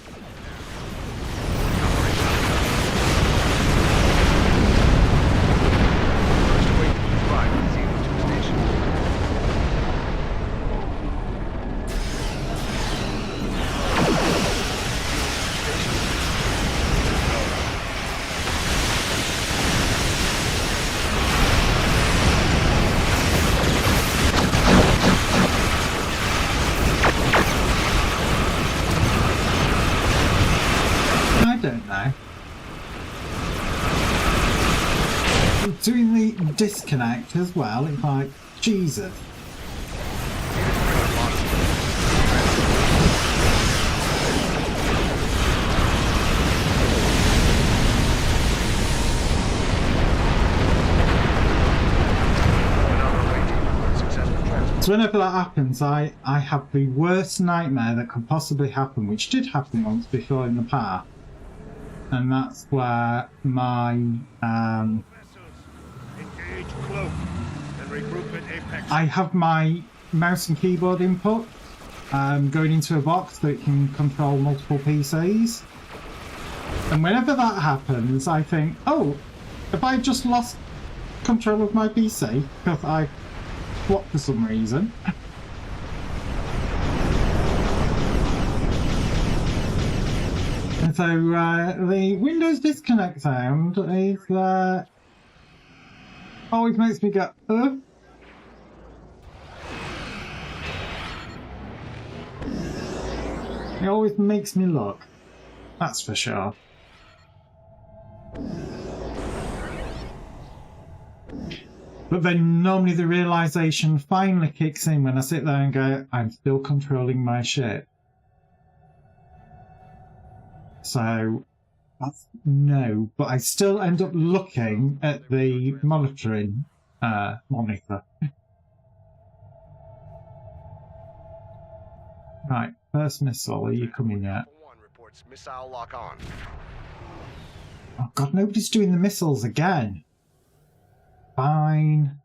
I don't know. Doing the disconnect as well, it's like, Jesus. So whenever that happens, I have the worst nightmare that could possibly happen, which did happen once before in the past. And that's where my Engage cloak and regroup at Apex. I have my mouse and keyboard input going into a box that can control multiple PCs. And whenever that happens, I think, oh, have I just lost control of my PC? Because I swapped for some reason. And so the Windows disconnect sound is always makes me go, It always makes me look. That's for sure. But then normally the realization finally kicks in when I sit there and go, I'm still controlling my shit. So that's no, but I still end up looking at the monitoring monitor. Right, first missile, are you coming yet? One reports missile lock on. Oh god, nobody's doing the missiles again. Fine.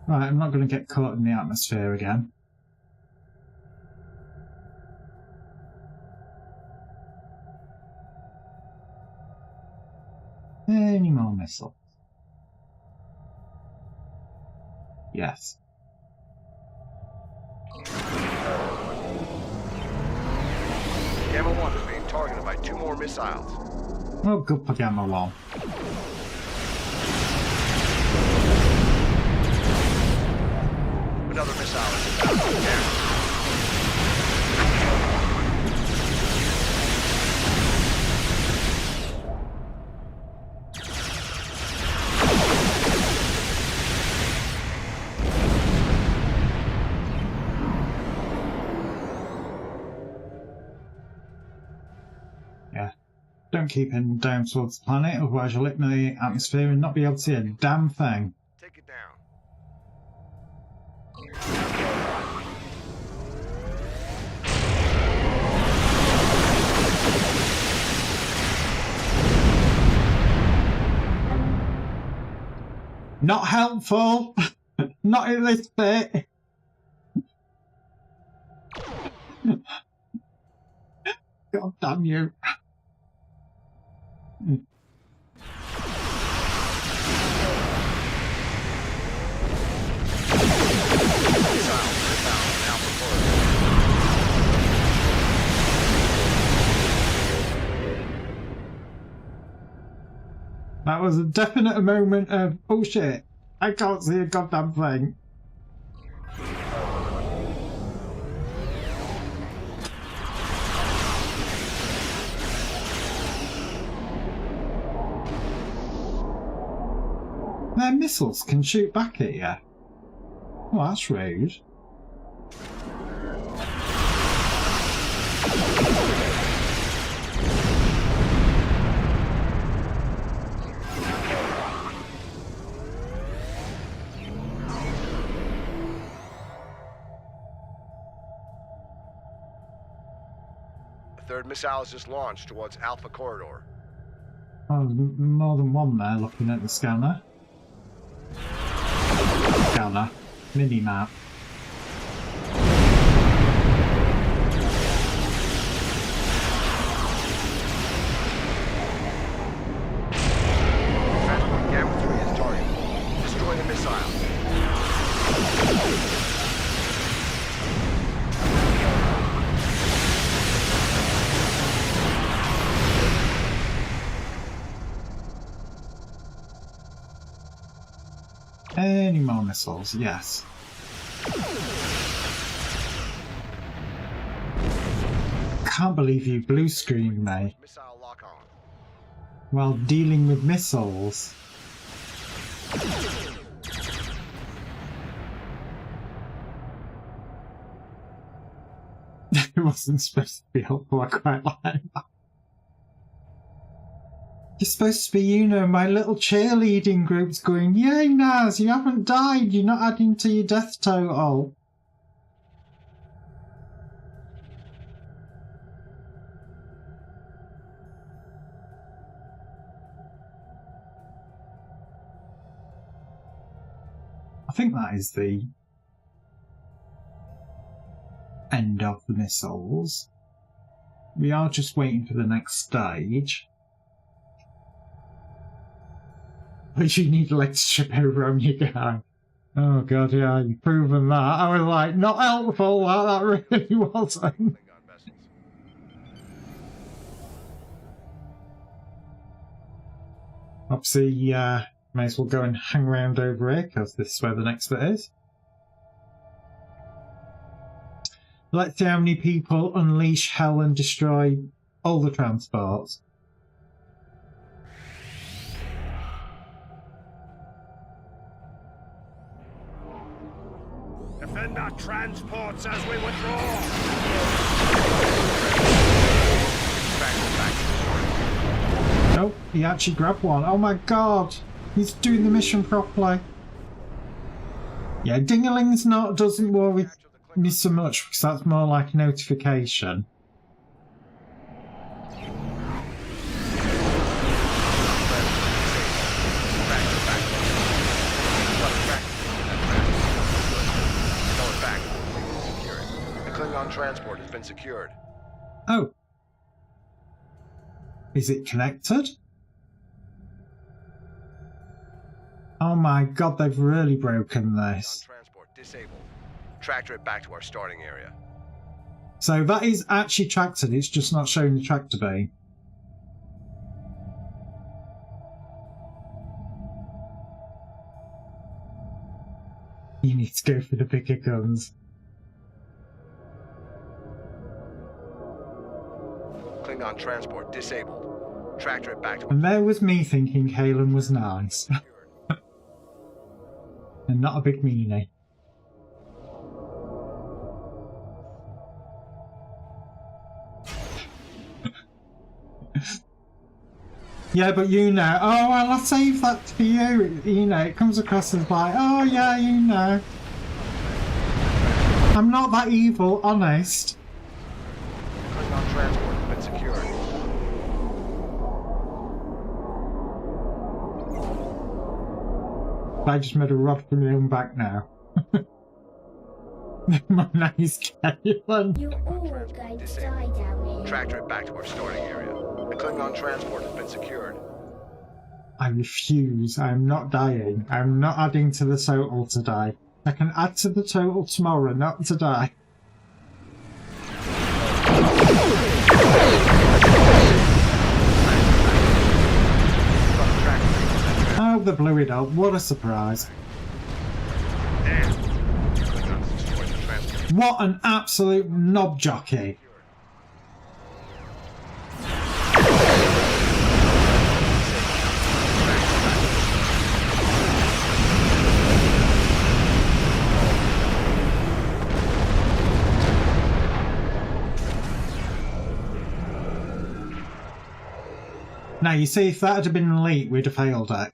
Right, I'm not going to get caught in the atmosphere again. Any more missiles? Yes. Gamma 1 is being targeted by 2 more missiles. Oh, good for Gamma 1. Another missile is about to down. Yeah. Don't keep heading down towards the planet, otherwise you'll hit the atmosphere and not be able to see a damn thing. Take it down. Not helpful! Not in this bit! God damn you. That was a definite moment of, oh shit, I can't see a goddamn thing. Their missiles can shoot back at you. Well, that's rude. The third missile is just launched towards Alpha Corridor. Oh, there's more than one there looking at the scanner. Scanner. Mini-map. Transport Gamma 3 is target. Destroy the missile. Any more missiles? Yes. Can't believe you blue screened me Missile lock on. while dealing with missiles. It wasn't supposed to be helpful, I quite like that. You're supposed to be, you know, my little cheerleading group's going, yay Naz, you haven't died, you're not adding to your death total. I think that is the end of the missiles. We are just waiting for the next stage. But you need to let strip over on your guy. Oh god, yeah, you've proven that. I was like, not helpful, that really wasn't. Klingon vessels. Obviously, may as well go and hang around over here, because this is where the next bit is. Let's see how many people unleash hell and destroy all the transports. Defend our transports as we withdraw. Nope, he actually grabbed one. Oh my god, he's doing the mission properly. Yeah, Dingaling's not doesn't worry me so much because that's more like a notification. Klingon transport has been secured. Oh. Is it connected? Oh my god, they've really broken this. Klingon transport disabled. Tractor it back to our starting area. So that is actually tractored, it's just not showing the tractor bay. You need to go for the bigger guns. Klingon transport disabled. Tractor it back to And there was me thinking Kalen was nice. And not a big meanie. Yeah, but you know, oh well, I'll save that for you. You know, it comes across as like, oh yeah, you know. I'm not that evil, honest. Klingon transport has been secured. I just made a rod for my own back now. My nice Caitlin. You're all going to die down here. Tractor it back to our starting area. The Klingon transport has been secured. I refuse. I'm not dying. I'm not adding to the total today. I can add to the total tomorrow, not today. Oh, they blew it up. What a surprise. What an absolute knob jockey. Now, you see, if that had been an elite, we'd have failed it.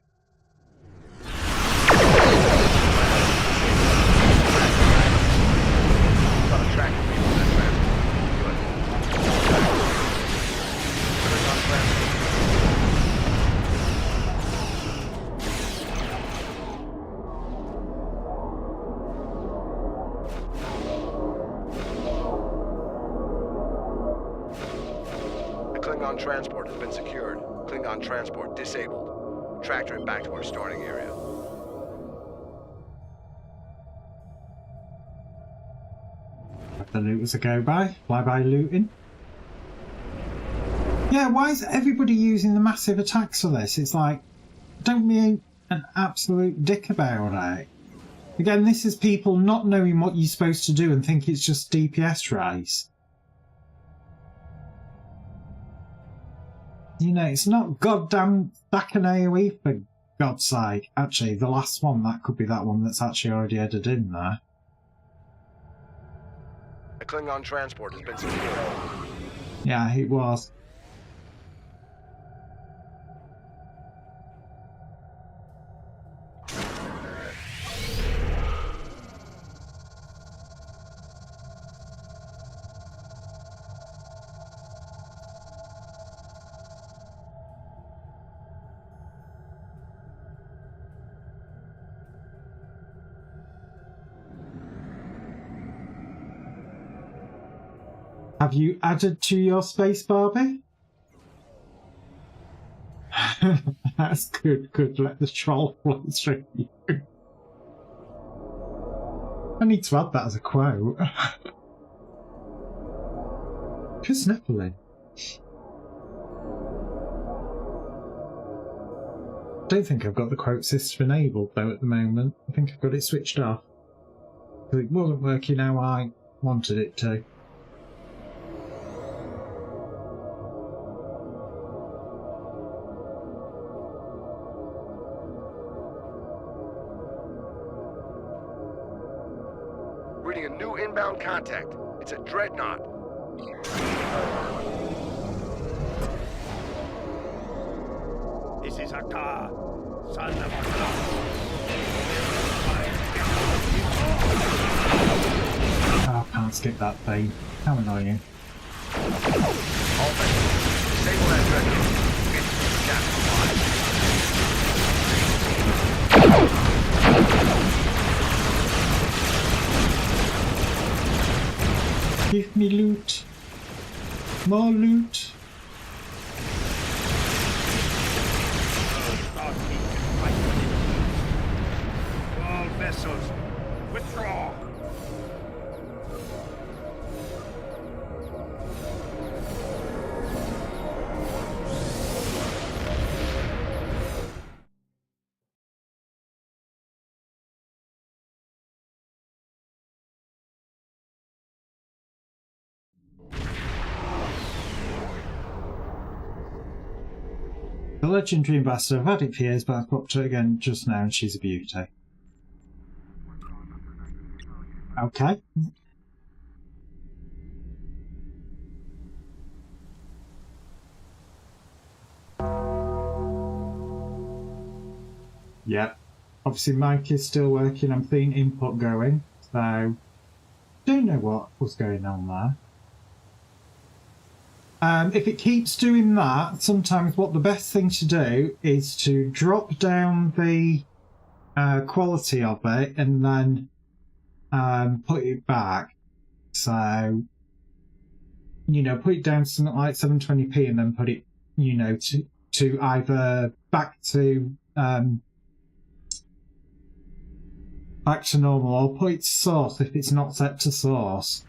Klingon transport has been secured. Klingon transport disabled. Tractor it back to our starting area. The loot was a go-by. Fly-by looting. Yeah, why is everybody using the massive attacks for this? It's like, don't be an absolute dick about it. Again, this is people not knowing what you're supposed to do and think it's just DPS race. You know, it's not goddamn back an AoE for God's sake. Actually, the last one, that could be that one that's actually already headed in there. The Klingon transport has been secured. Yeah, it was. Have you added to your space, Barbie? That's good, good. Let the troll flow through you. I need to add that as a quote. Who's Nephilim? Don't think I've got the quote system enabled though at the moment. I think I've got it switched off. It wasn't working how I wanted it to. Reading a new inbound contact. It's a dreadnought. This is Akar, son of Allah. Oh, I can't skip that thing. How annoying. All men, disable that dreadnought. Get the captain alive. Give me loot. More loot. All vessels, withdraw. The legendary ambassador. I've had it for years, but I've popped her again just now and she's a beauty. Okay. Yep. Obviously, Mike is still working. I'm seeing input going, so don't know what was going on there. If it keeps doing that, sometimes what the best thing to do is to drop down the quality of it and then put it back. So, you know, put it down to something like 720p and then put it, you know, to either back to normal, or put it to source if it's not set to source.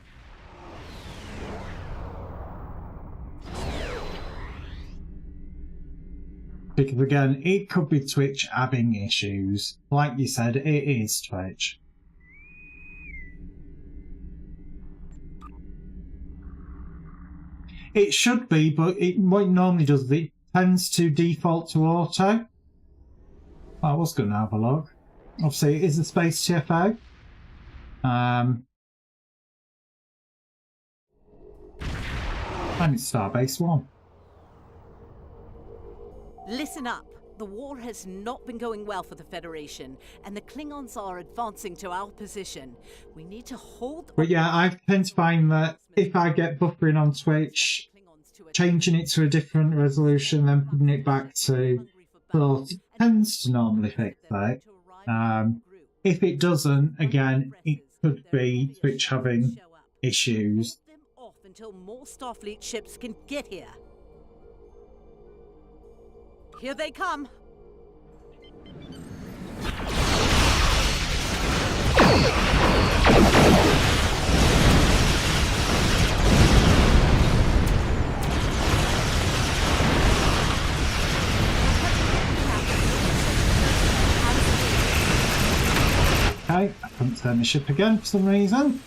Because again, it could be Twitch having issues. Like you said, it is Twitch. It should be, but what it normally does is it tends to default to auto. I was going to have a look. Obviously, it is a space TFO. And it's Starbase 1. Listen up. The war has not been going well for the Federation, and the Klingons are advancing to our position. We need to hold... But yeah, I tend to find that if I get buffering on Twitch, changing it to a different resolution, then putting it back to source tends to normally fix it. If it doesn't, again, it could be Twitch having issues. Hold them off until more Starfleet ships can get here. Here they come. Okay, I couldn't turn the ship again for some reason.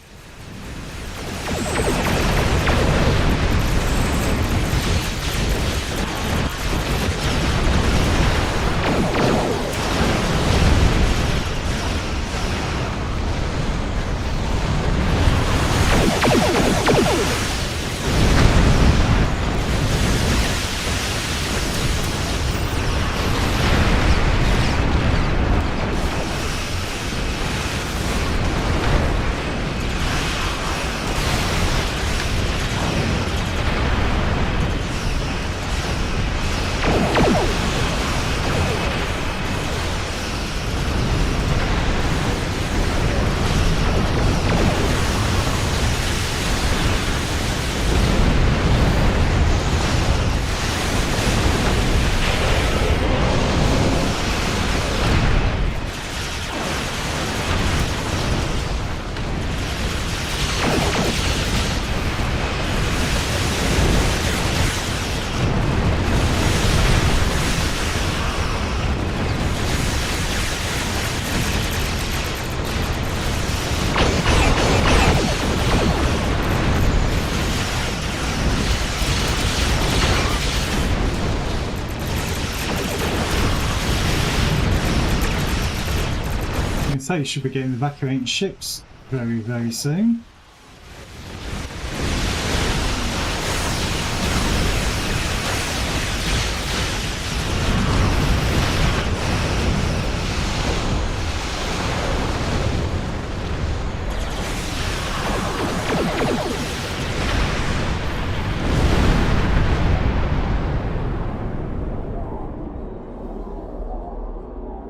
So you should be getting evacuating ships very, very soon.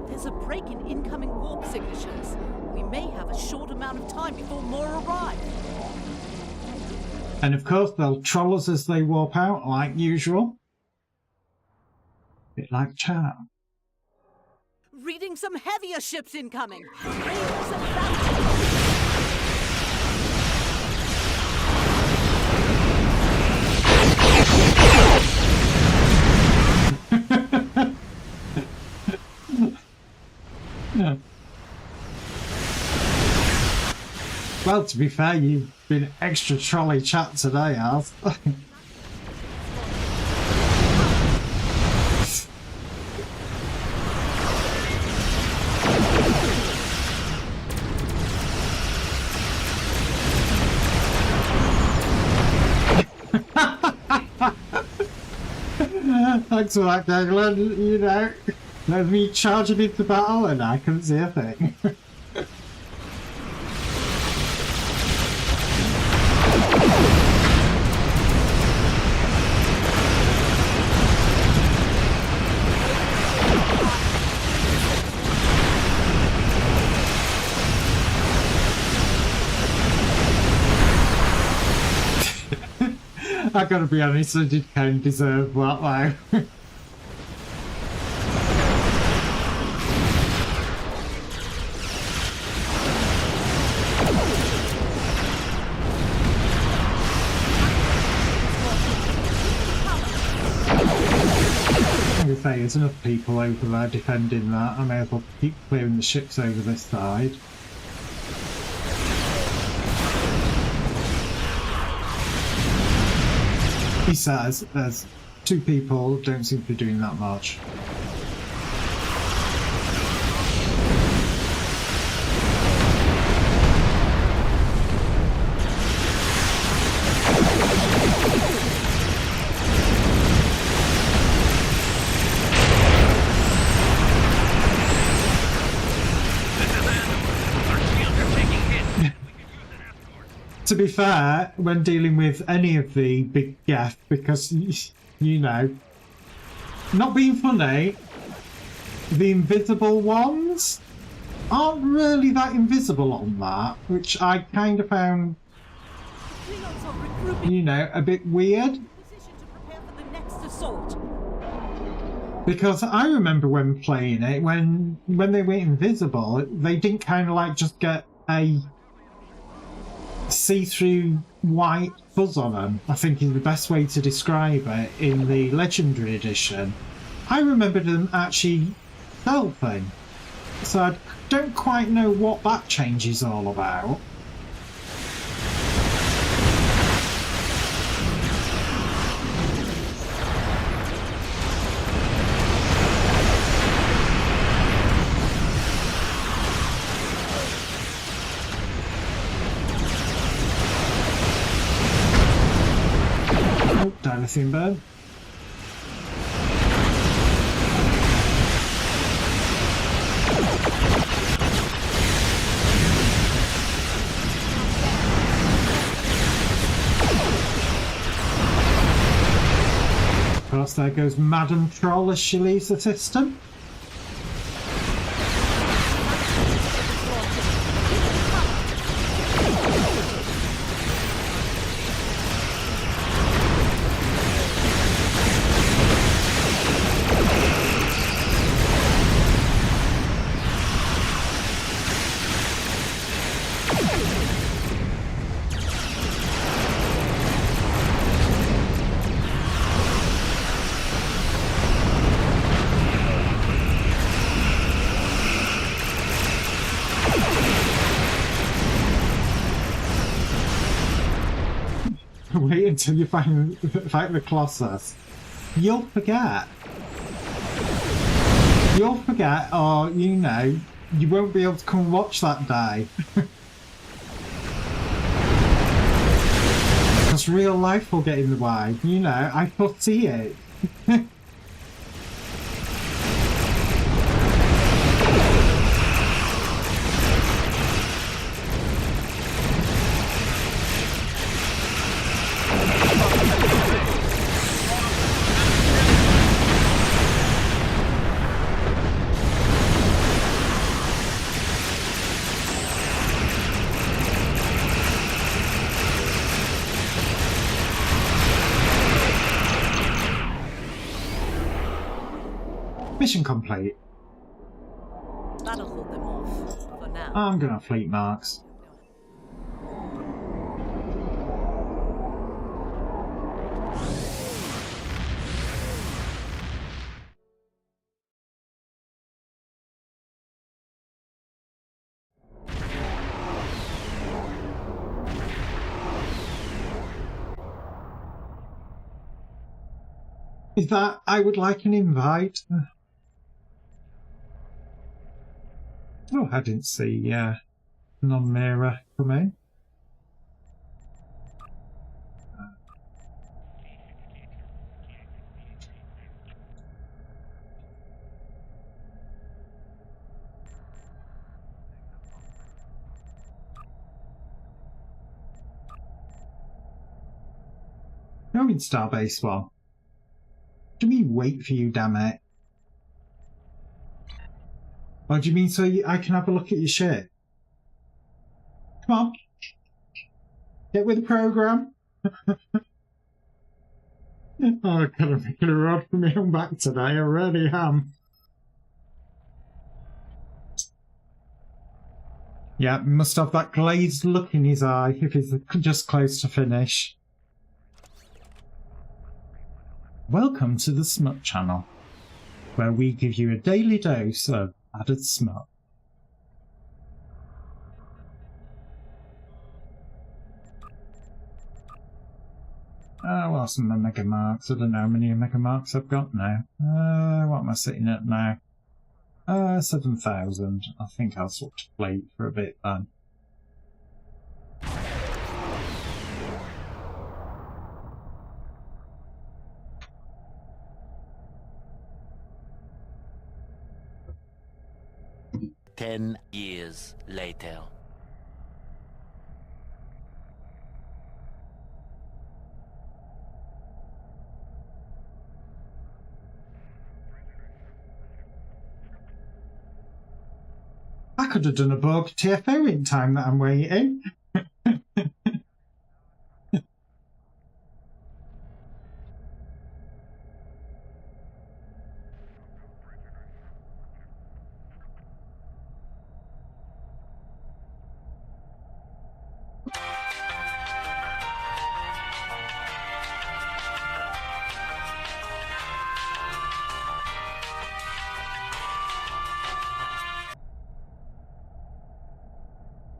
There's a break in incoming warp signatures. We may have a short amount of time before more arrive. And of course, they'll troll us as they warp out, like usual. Bit like chat. Reading some heavier ships incoming. Raiders and bounty. Yeah. Well, to be fair, you've been extra trolley chat today, Alf. Thanks for that, Gaglan, you know. There's me charging into battle and I couldn't see a thing. I gotta be honest, I did kind of deserve that now. I'm gonna say, there's enough people over there defending that. I may as well keep clearing the ships over this side. Besides, there's two people who don't seem to be doing that much. To be fair, when dealing with any of the big Geth, because, you know, not being funny, the invisible ones aren't really that invisible on that, which I kind of found, you know, a bit weird. Because I remember when playing it, when they were invisible, they didn't kind of like just get a see-through white fuzz on them, I think is the best way to describe it in the Legendary Edition. I remember them actually stealthing, so I don't quite know what that change is all about. Anything bad? Of course, there goes Madam Troll as she leaves the system. Wait until you fight the Colossus. You'll forget. You'll forget, or, you know, you won't be able to come watch that day. Because real life will get in the way. You know, I foresee it. Mission complete. That'll hold them off for now. I'm gonna fleet marks. Is that I would like an invite? Oh, I didn't see non-mirror come in. I'm in Starbase 1. Do you mean wait for you, damn it? Or do you mean so I can have a look at your shit? Come on. Get with the program. Oh, God, I'm making a rod for me on back today. I really am. Yeah, must have that glazed look in his eye if he's just close to finish. Welcome to the Smut Channel, where we give you a daily dose of added smut. Well, some mega marks. I don't know how many mega marks I've got now. What am I sitting at now? 7,000. I think I'll swap to plate for a bit then. Ten years later. I could have done a Borg TFO in time that I'm waiting.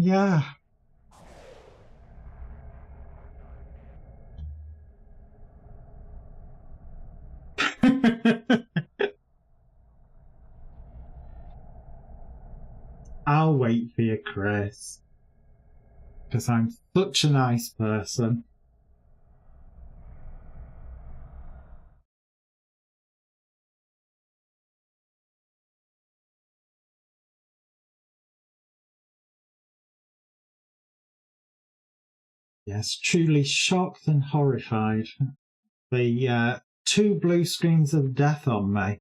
Yeah. I'll wait for you, Chris. Because I'm such a nice person. Yes, truly shocked and horrified. The 2 blue screens of death on me.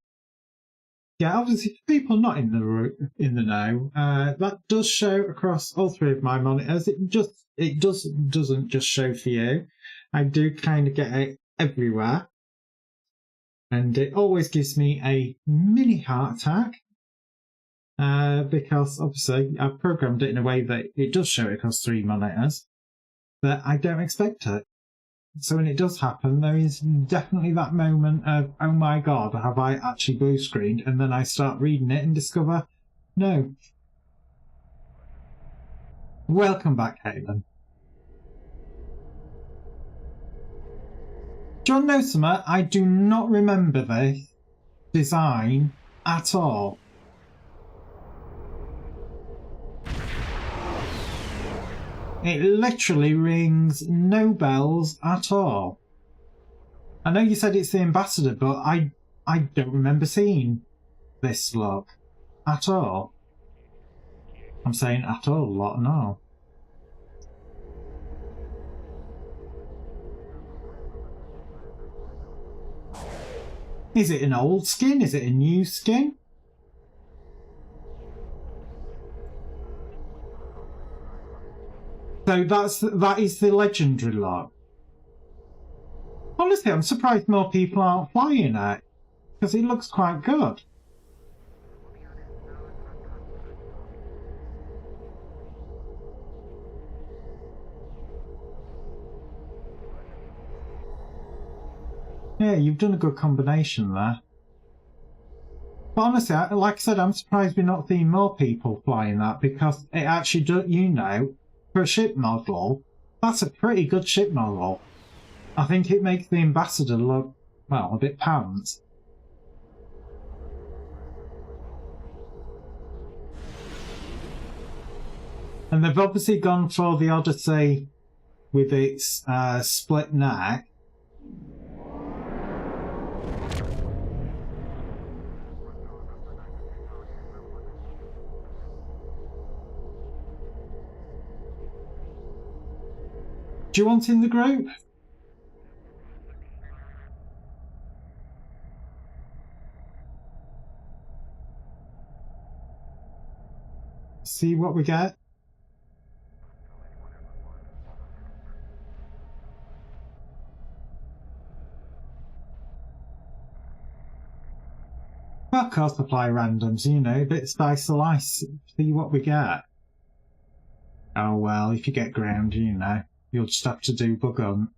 Yeah, obviously, for people not in the know, that does show across all 3 of my monitors. It doesn't just show for you. I do kind of get it everywhere, and it always gives me a mini heart attack. Because obviously I've programmed it in a way that it does show it across 3 monitors, but I don't expect it. So when it does happen, there is definitely that moment of, oh my God, have I actually blue screened? And then I start reading it and discover, no. Welcome back, Caitlin. Do you want to know something? I do not remember this design at all. It literally rings no bells at all. I know you said it's the Ambassador, but I don't remember seeing this look at all. I'm saying at all a lot now. Is it an old skin? Is it a new skin? So that is the legendary lock. Honestly, I'm surprised more people aren't flying it, because it looks quite good. Yeah, you've done a good combination there. But honestly, like I said, I'm surprised we're not seeing more people flying that, because it actually does, you know, for a ship model, that's a pretty good ship model. I think it makes the Ambassador look, well, a bit pants. And they've obviously gone for the Odyssey with its split neck. Do you want in the group? See what we get. Well, of course, apply randoms, you know, bits by slice, see what we get. Oh well, if you get ground, you know, you'll just have to do bug hunt.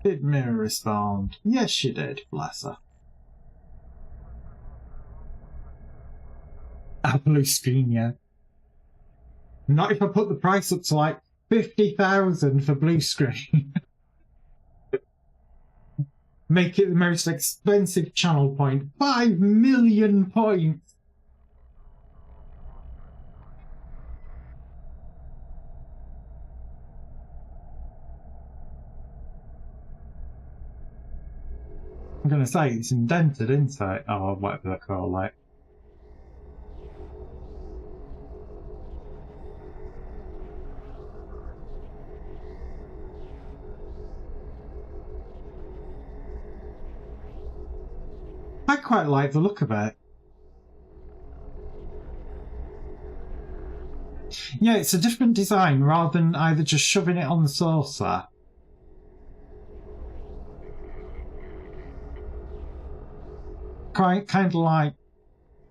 Did Mirror respond? Yes, she did, bless her. A blue screen, yeah. Not if I put the price up to like 50,000 for blue screen. Make it the most expensive channel point. 5 million points! I'm gonna say it's indented, isn't it? Or whatever they call it. I quite like the look of it. Yeah, it's a different design rather than either just shoving it on the saucer. Quite kind of like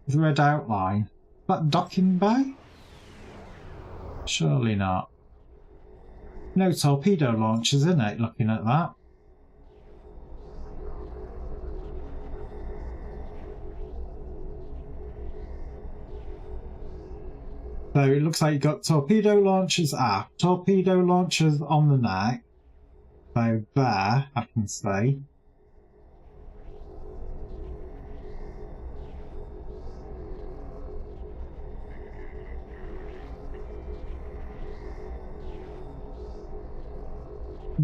the red outline. That docking bay? Surely not. No torpedo launchers in it, looking at that. So it looks like you've got torpedo launchers aft, torpedo launchers on the neck. So there, I can see.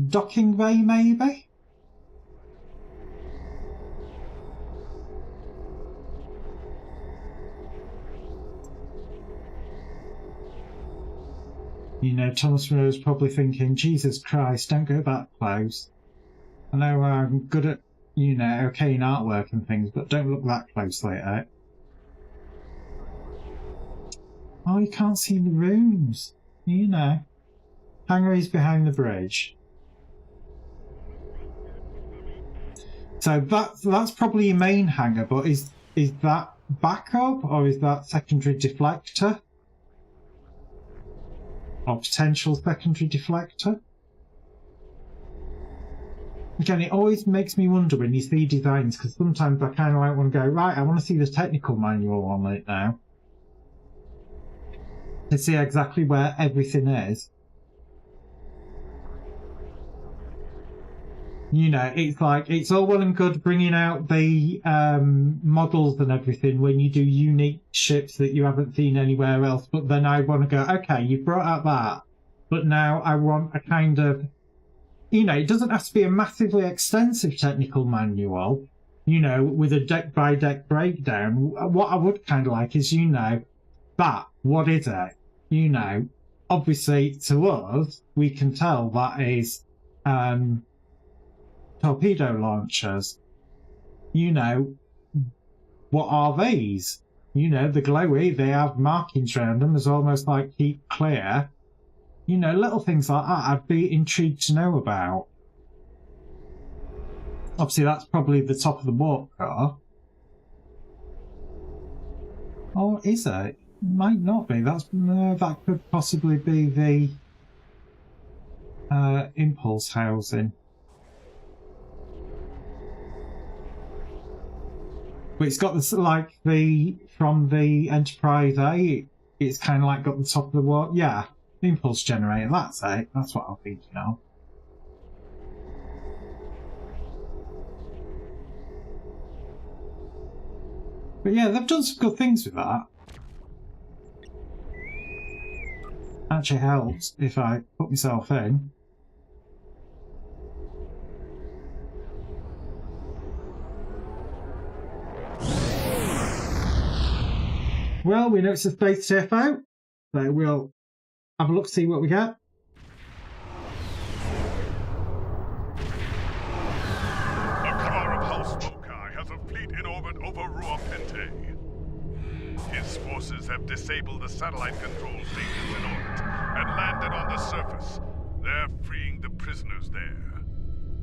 Docking bay, maybe? You know, Thomas Monroe's probably thinking, Jesus Christ, don't go that close. I know I'm good at, you know, okay in artwork and things, but don't look that closely at it. Oh, you can't see the rooms. You know. Hangar is behind the bridge. So that's probably your main hangar, but is that backup or is that secondary deflector? Or potential secondary deflector? Again, it always makes me wonder when you see designs, because sometimes I kind of like want to go, right, I want to see the technical manual on it now. To see exactly where everything is. You know, it's like, it's all well and good bringing out the models and everything when you do unique ships that you haven't seen anywhere else, but then I want to go, okay, you've brought out that, but now I want a kind of, you know, it doesn't have to be a massively extensive technical manual, you know, with a deck-by-deck breakdown. What I would kind of like is, you know, that, what is it? You know, obviously to us, we can tell that is torpedo launchers. You know, what are these? You know, the glowy, they have markings around them as almost like keep clear. You know, little things like that I'd be intrigued to know about. Obviously that's probably the top of the warp car. Or is it? Might not be. That could possibly be the impulse housing. But it's got this, like, from the Enterprise A, it's kind of like got the top of the warp. Yeah, the impulse generator, that's it. That's what I'm thinking of. But yeah, they've done some good things with that. Actually helps if I put myself in. Well, we know it's a space TFO, so we'll have a look, see what we get. A car of House Mokai has a fleet in orbit over Ruapente. His forces have disabled the satellite control stations in orbit and landed on the surface. They're freeing the prisoners there.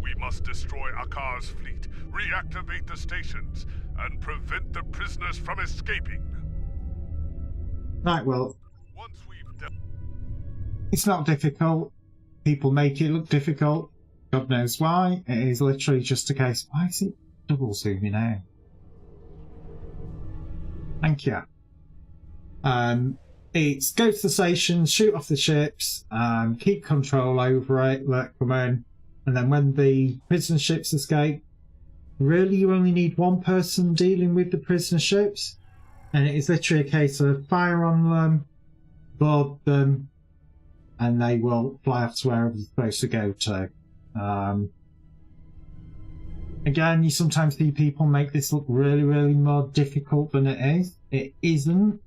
We must destroy Akar's fleet, reactivate the stations, and prevent the prisoners from escaping. Right, well, Once we've done... it's not difficult. People make it look difficult. God knows why. It is literally just a case. Why is it double zooming out? Thank you. It's go to the station, shoot off the ships, keep control over it, let them in, and then when the prisoner ships escape, really you only need one person dealing with the prisoner ships, and it is literally a case of fire on them, board them, and they will fly off to wherever they're supposed to go to. Again, you sometimes see people make this look really, really more difficult than it is. It isn't.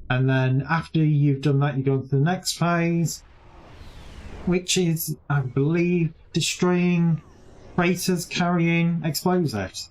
And then after you've done that, you go into the next phase, which is, I believe, destroying freighters carrying explosives.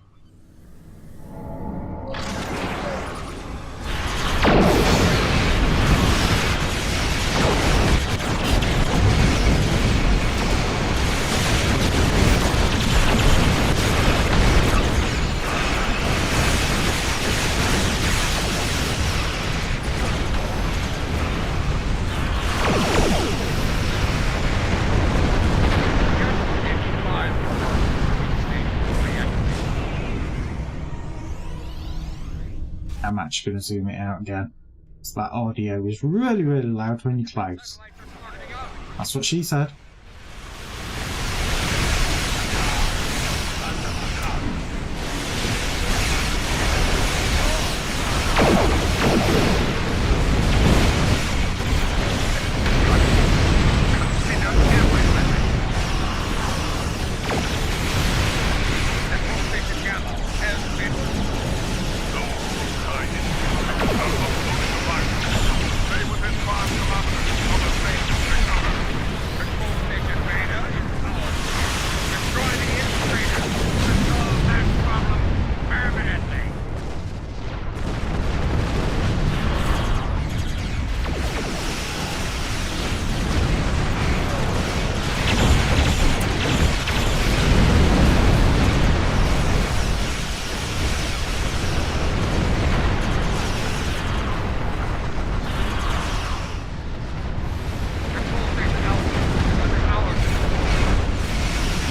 I'm actually going to zoom it out again. So that audio is really, really loud when you're close. That's what she said.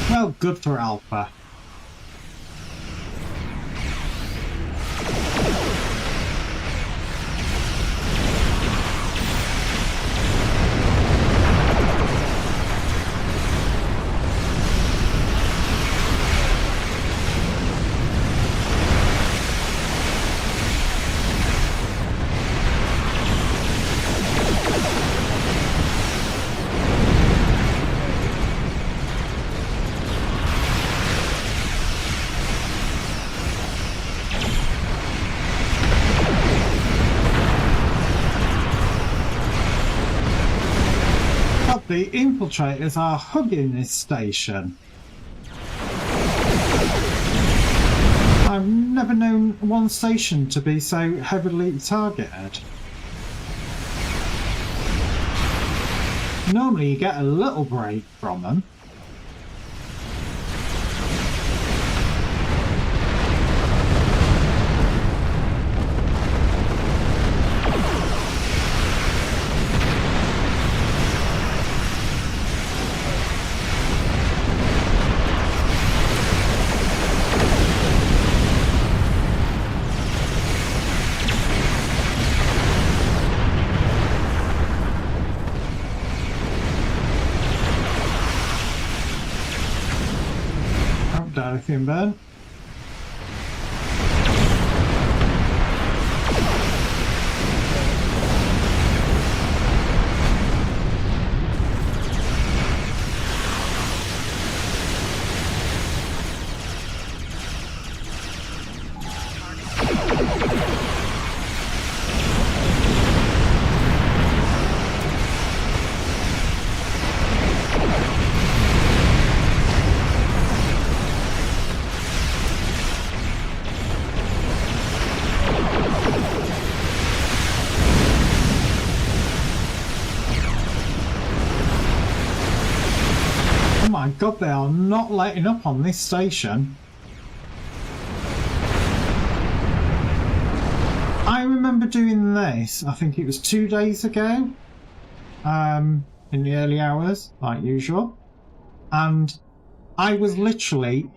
Well, good for Alpha. The infiltrators are hugging this station. I've never known one station to be so heavily targeted. Normally you get a little break from them. Anything bad? Oh my god, they are not letting up on this station. I remember doing this, I think it was 2 days ago, in the early hours, like usual. And I was literally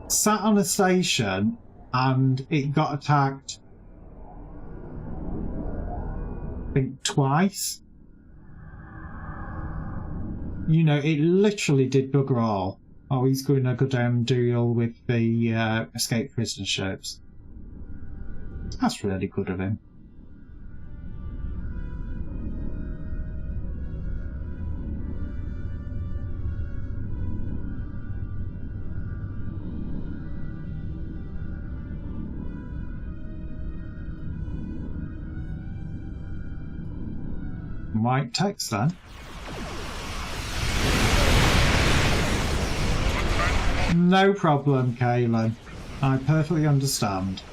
sat on a station and it got attacked, I think twice. You know, it literally did bugger all. Oh, he's going to go down and deal with the escaped prisoner ships. That's really good of him. White text then. No problem, Kaylin. I perfectly understand.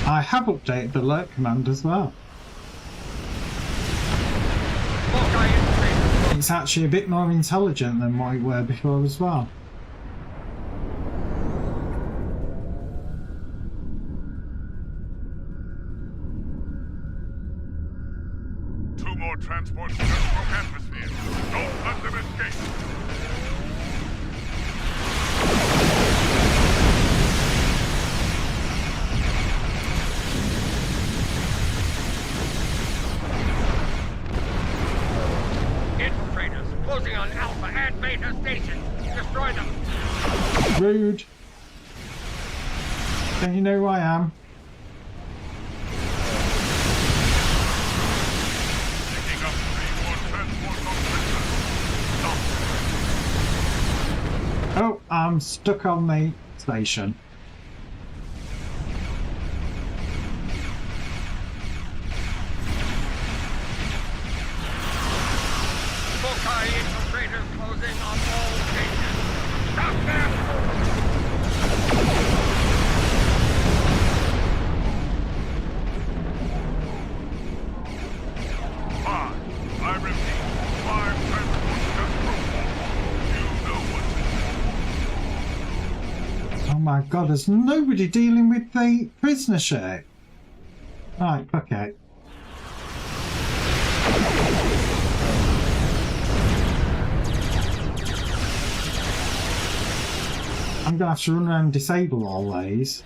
I have updated the alert command as well. It's actually a bit more intelligent than what we were before as well. Two more transports just from atmosphere. Don't let them escape. Closing on Alpha and Beta stations. Destroy them. Rude. Don't you know who I am? Picking up 3 more transports on sector. Oh, I'm stuck on the station. Infiltrators closing on all stations. Stop them! I repeat, 5 transports just broke. You know what to do. Oh my god, there's nobody dealing with the prisoner ship. Right, okay. I'm gonna have to run around and disable all these.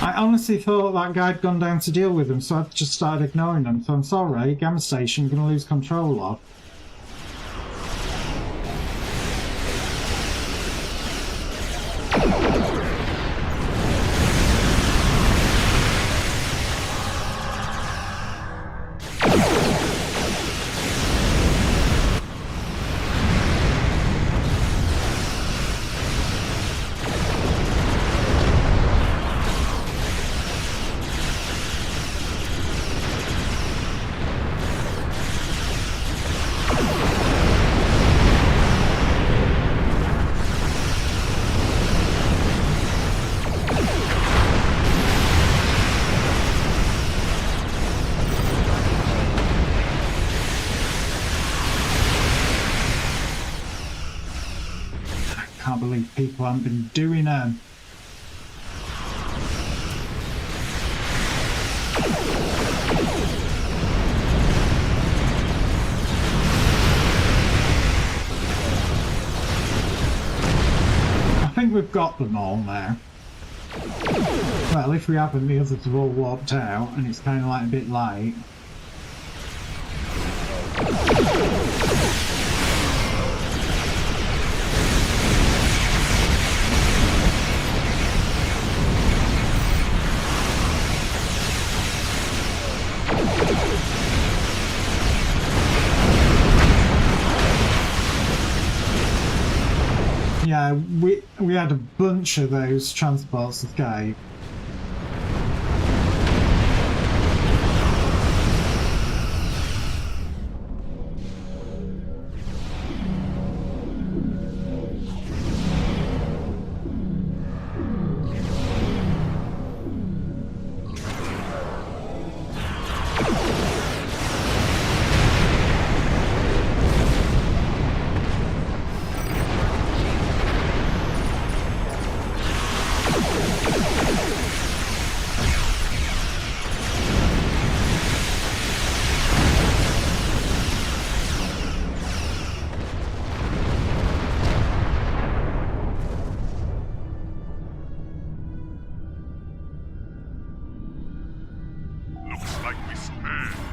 I honestly thought that guy had gone down to deal with them, so I just started ignoring them. So I'm sorry, Gamma Station, I'm going to lose control of. I can't believe people haven't been doing them. got them all now. Well, if we haven't, the others have all walked out, and it's kind of like a bit late. Yeah, we had a bunch of those transports escape.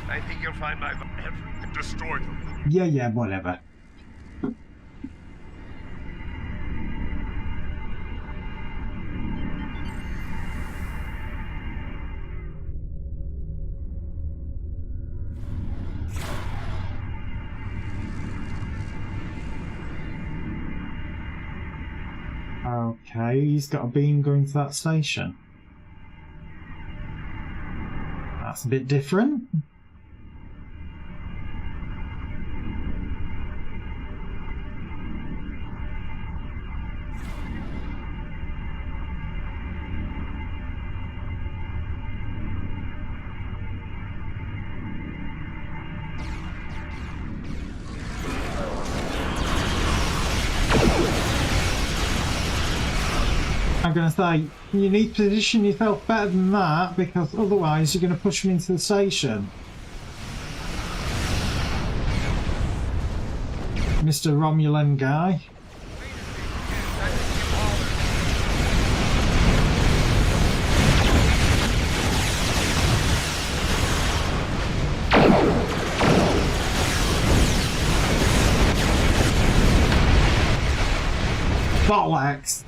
I think you'll find my destroy them. Yeah, whatever. Okay, he's got a beam going to that station. That's a bit different. I'm going to say, you need to position yourself better than that, because otherwise you're going to push them into the station. Mr. Romulan guy. Bollocks!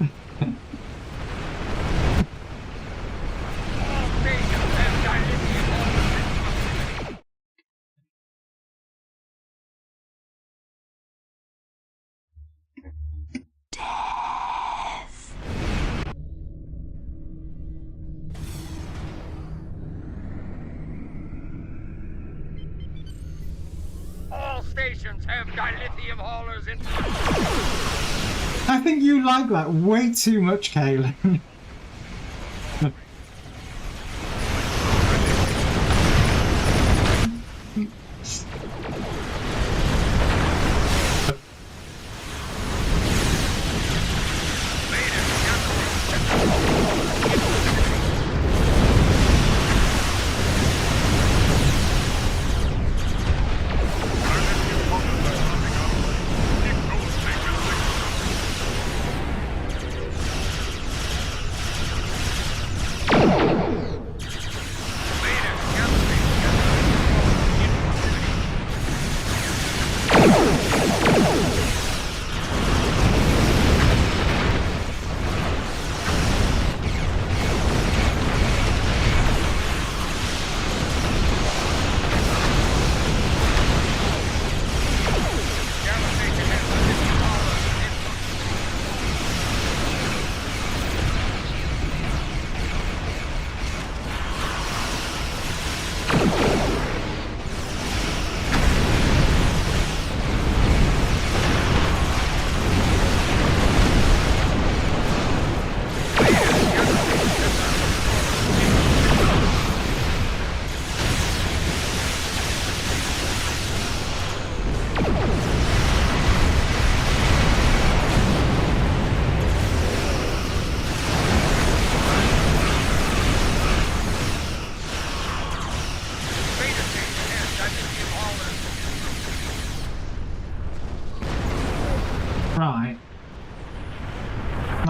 Stations have dilithium haulers in. I think you like that way too much, Kaylin.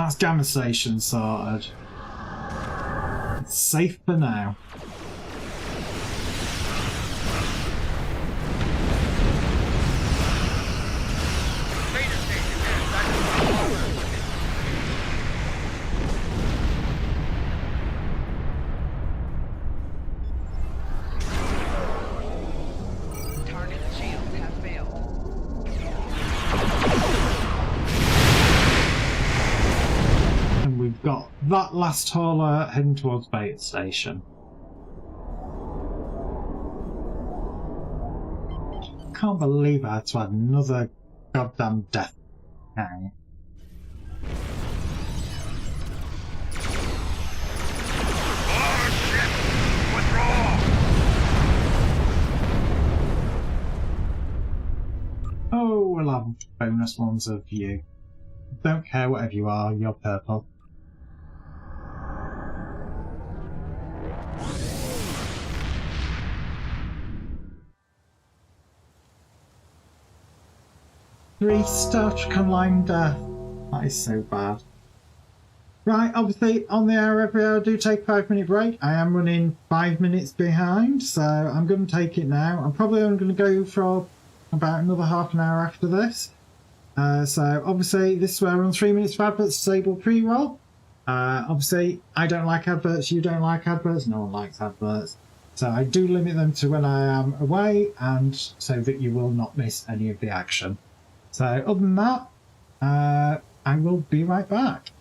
That's Gamma Station sorted. It's safe for now. Got that last hauler heading towards Bait Station. Can't believe I had to add another goddamn death hang. Oh, we'll have bonus ones of you. Don't care whatever you are, you're purple. Restart conline death. That is so bad. Right, obviously on the hour every hour I do take a 5-minute break. I am running 5 minutes behind, so I'm going to take it now. I'm probably only going to go for about another half an hour after this. So obviously this is where I run 3 minutes of adverts, disable pre-roll. Obviously I don't like adverts, you don't like adverts, no one likes adverts. So I do limit them to when I am away, and so that you will not miss any of the action. So other than that, I will be right back.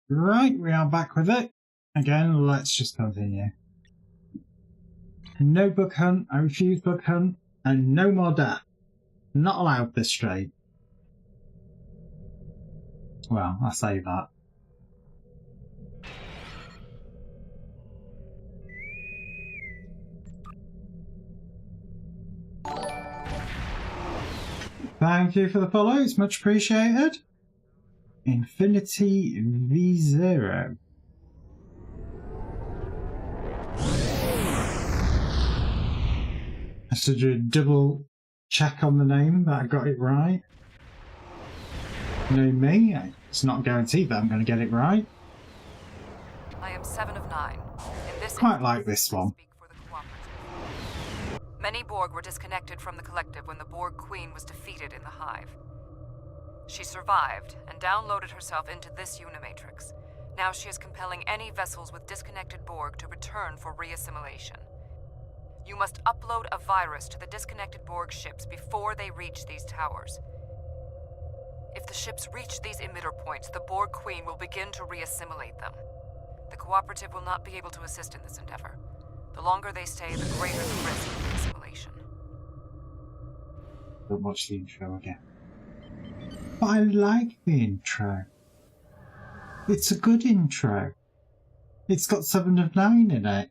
Right, we are back with it. Again, let's just continue. No bug hunt, I refuse bug hunt, and no more death. Not allowed this trade. Well, I say that. Thank you for the follow, it's much appreciated. Infinity V0. I should do a double check on the name that I got it right. You know me, it's not guaranteed that I'm going to get it right. I am 7 of 9. In this Quite like this one. Many Borg were disconnected from the collective when the Borg Queen was defeated in the Hive. She survived and downloaded herself into this Unimatrix. Now she is compelling any vessels with disconnected Borg to return for reassimilation. You must upload a virus to the disconnected Borg ships before they reach these towers. If the ships reach these emitter points, the Borg Queen will begin to reassimilate them. The Cooperative will not be able to assist in this endeavor. The longer they stay, the greater the risk of reassimilation. Don't watch the intro again. But I like the intro. It's a good intro. It's got 7 of 9 in it.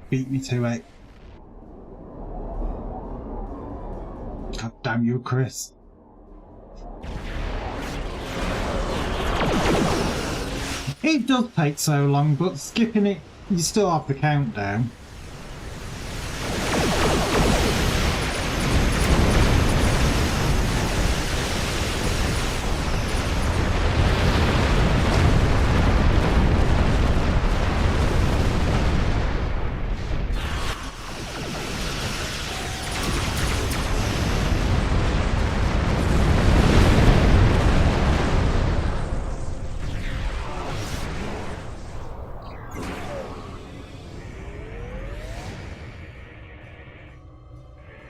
Beat me to it. God damn you, Chris. It does take so long, but skipping it, you still have the countdown.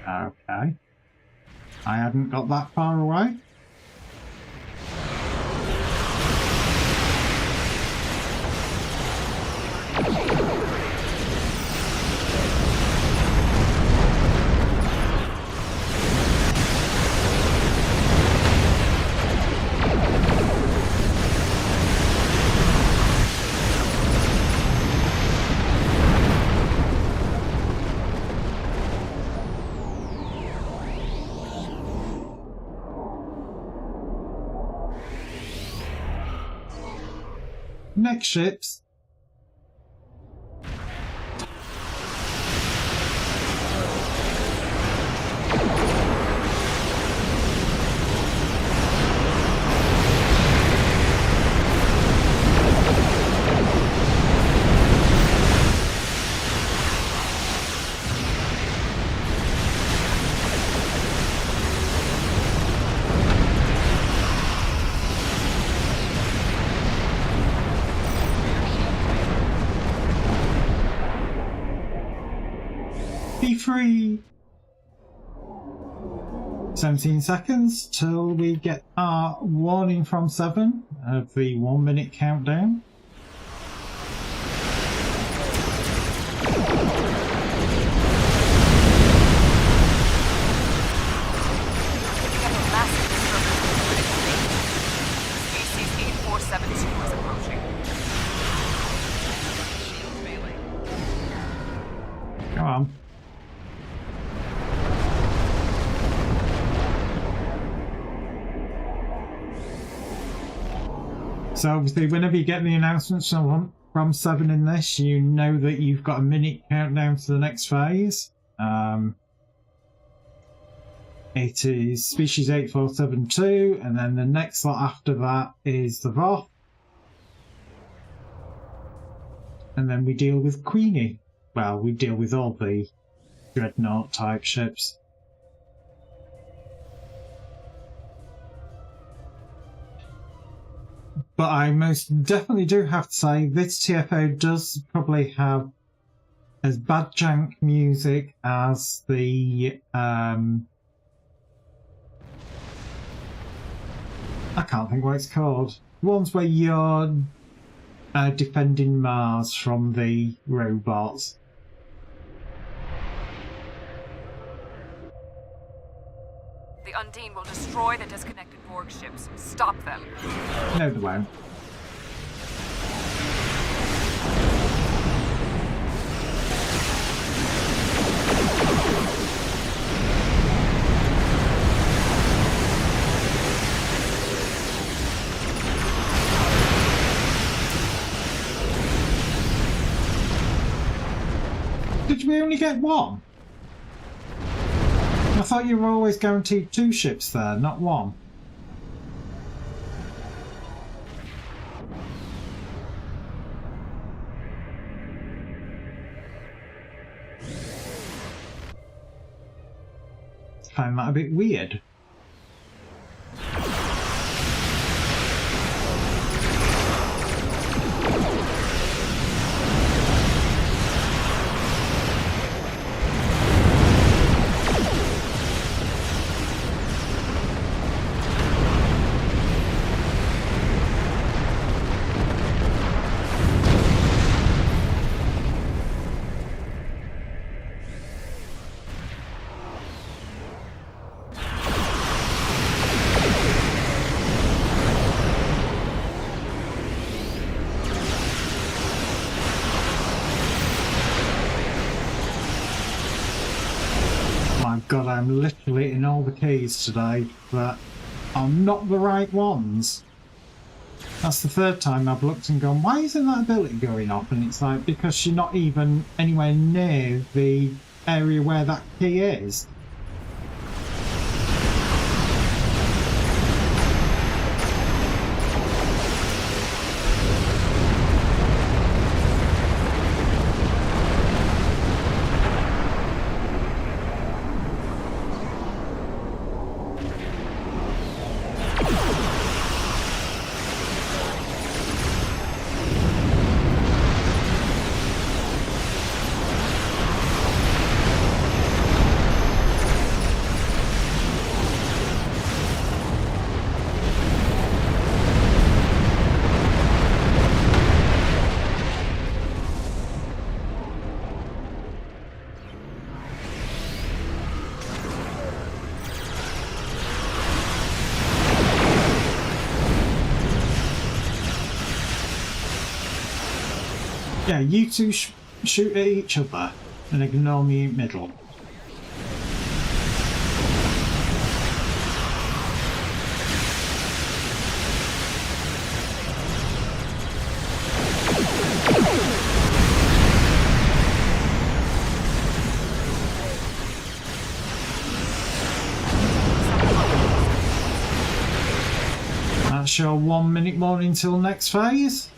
Okay. I hadn't got that far away. Next ships. Be free. 17 seconds till we get our warning from 7 of the 1 minute countdown. Species 8472 is approaching. Go on. So obviously whenever you get the announcements from 7 in this, you know that you've got a minute countdown to the next phase. It is species 8472, and then the next lot after that is the VOF. And then we deal with Queenie. Well, we deal with all the Dreadnought type ships. But I most definitely do have to say this TFO does probably have as bad jank music as the I can't think what it's called. The ones where you're defending Mars from the robots. The Undine will destroy the disconnected Borg ships. Stop them. No, they won't. Did we only get one? I thought you were always guaranteed 2 ships there, not 1. I find that a bit weird. God, I'm literally in all the keys today, but are not the right ones. That's the 3rd time I've looked and gone, why isn't that ability going off? And it's like, because you're not even anywhere near the area where that key is. Yeah, you two shoot at each other and ignore me in the middle. That's your 1 minute more until next phase.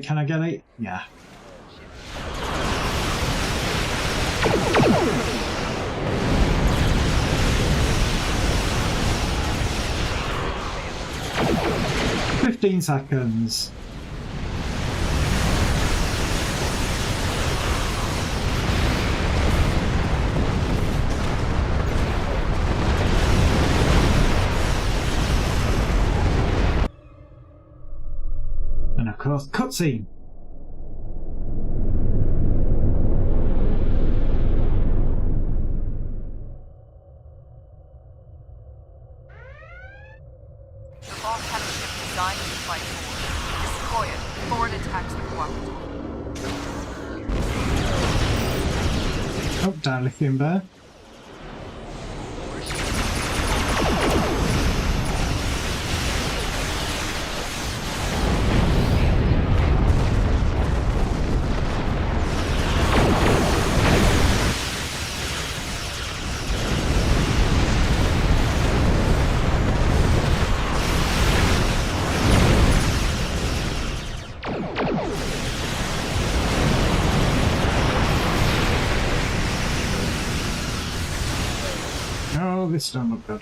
Can I get it? Yeah. "15 seconds. And of course, cutscene. The bomb had a ship designed to fight forward. Destroy it before it attacks the cooperative. Oh, dilithium bear. Oh, this don't look good.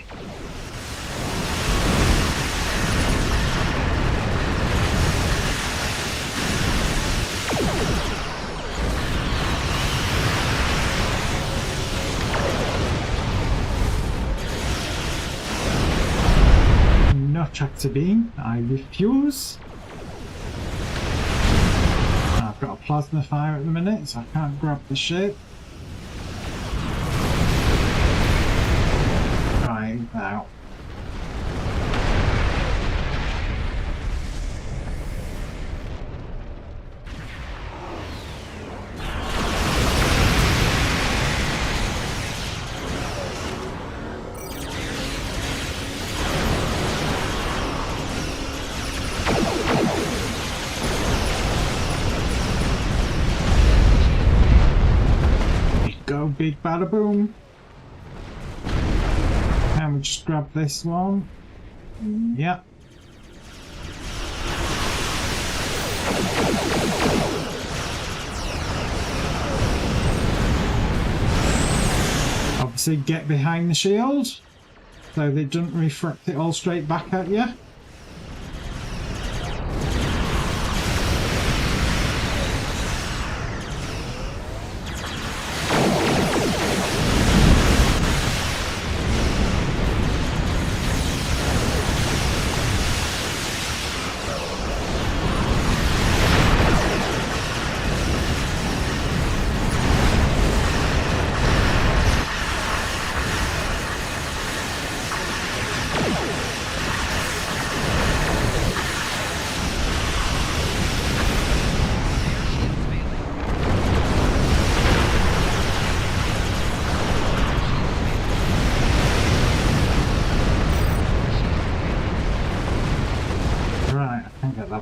No tractor beam. I refuse. I've got a plasma fire at the minute, so I can't grab the ship. Right now. Go big bada boom. And we just grab this one. Yep. Obviously get behind the shield so they don't refract it all straight back at you.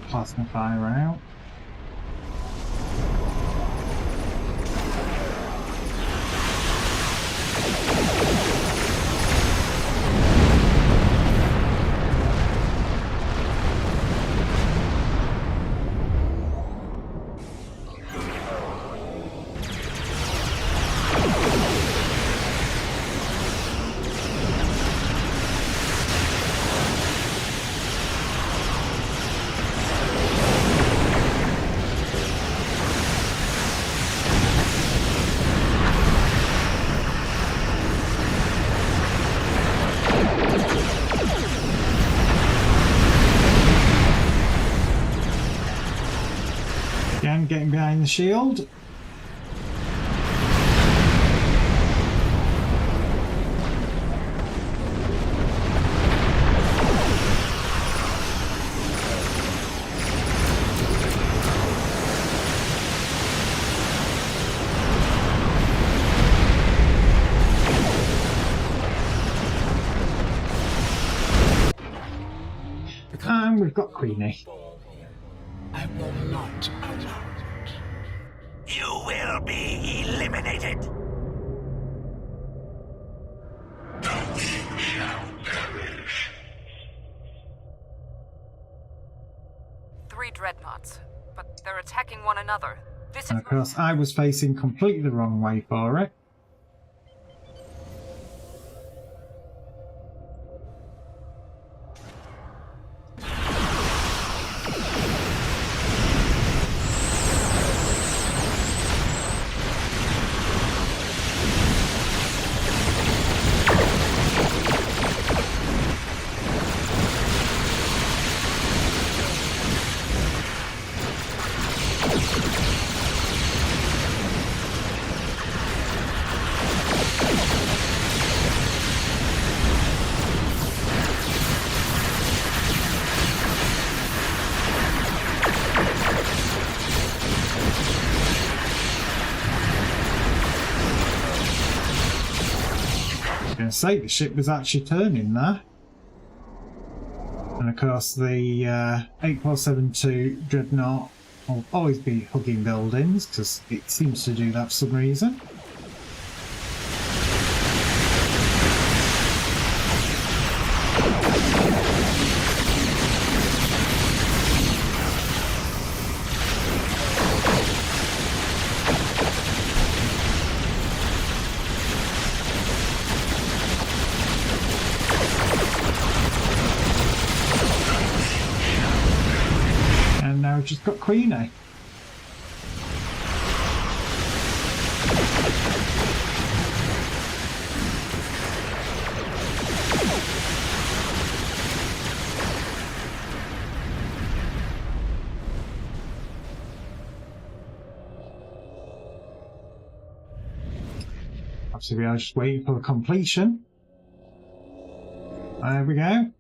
Plasma fire out. Again, getting behind the shield. And we've got Queenie. I will not allow it. You will be eliminated. Nothing shall perish. 3 dreadnoughts, but they're attacking one another. This And is of course, I was facing completely the wrong way for it. say, the ship was actually turning there. And of course the 8472 Dreadnought will always be hugging buildings, because it seems to do that for some reason. We've just got Queenie. Obviously we are just waiting for the completion. There we go.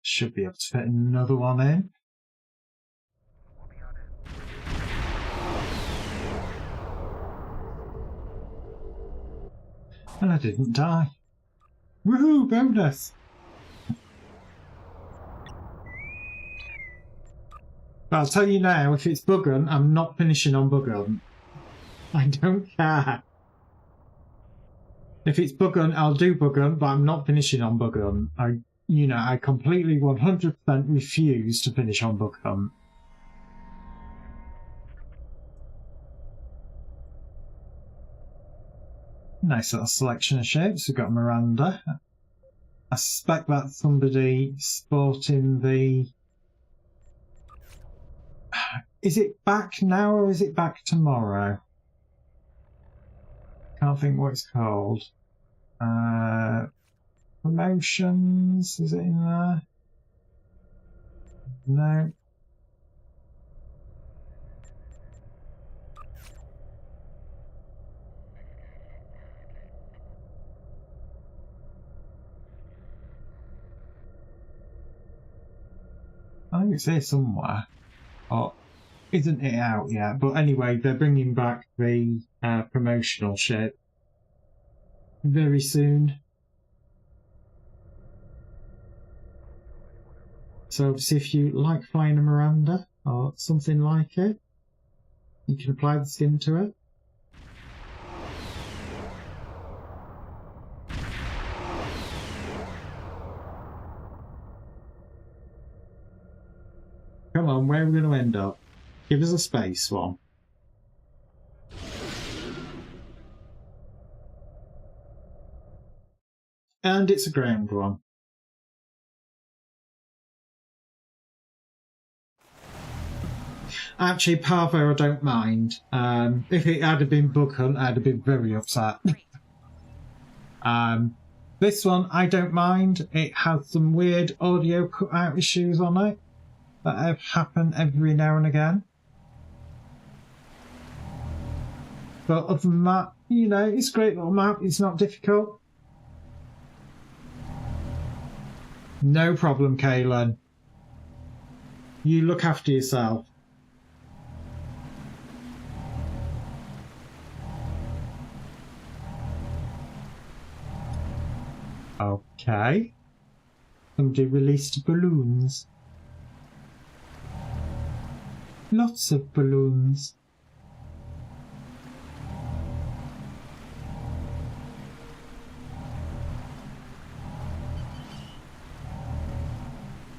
Should be able to fit another one in. And I didn't die. Woohoo! Bonus! But I'll tell you now, if it's Buggun, I'm not finishing on Buggun. I don't care. If it's Buggun, I'll do Buggun, but I'm not finishing on Buggun. I completely 100% refuse to finish on Buggun. Nice little selection of shapes. We've got Miranda. I suspect that's somebody sporting the... Is it back now or is it back tomorrow? Can't think what it's called. Promotions, is it in there? No. I think it's here somewhere. Or isn't it out yet? But anyway, they're bringing back the promotional ship very soon. So obviously if you like flying a Miranda or something like it, you can apply the skin to it. Come on, where are we going to end up? Give us a space one. And it's a ground one. Actually, Parvo I don't mind. If it had been Bug Hunt, I'd have been very upset. This one, I don't mind. It has some weird audio cutout issues on it that have happened every now and again. But other than that, you know, it's a great little map. It's not difficult. No problem, Kaylin. You look after yourself. Okay. Somebody released balloons. Lots of balloons.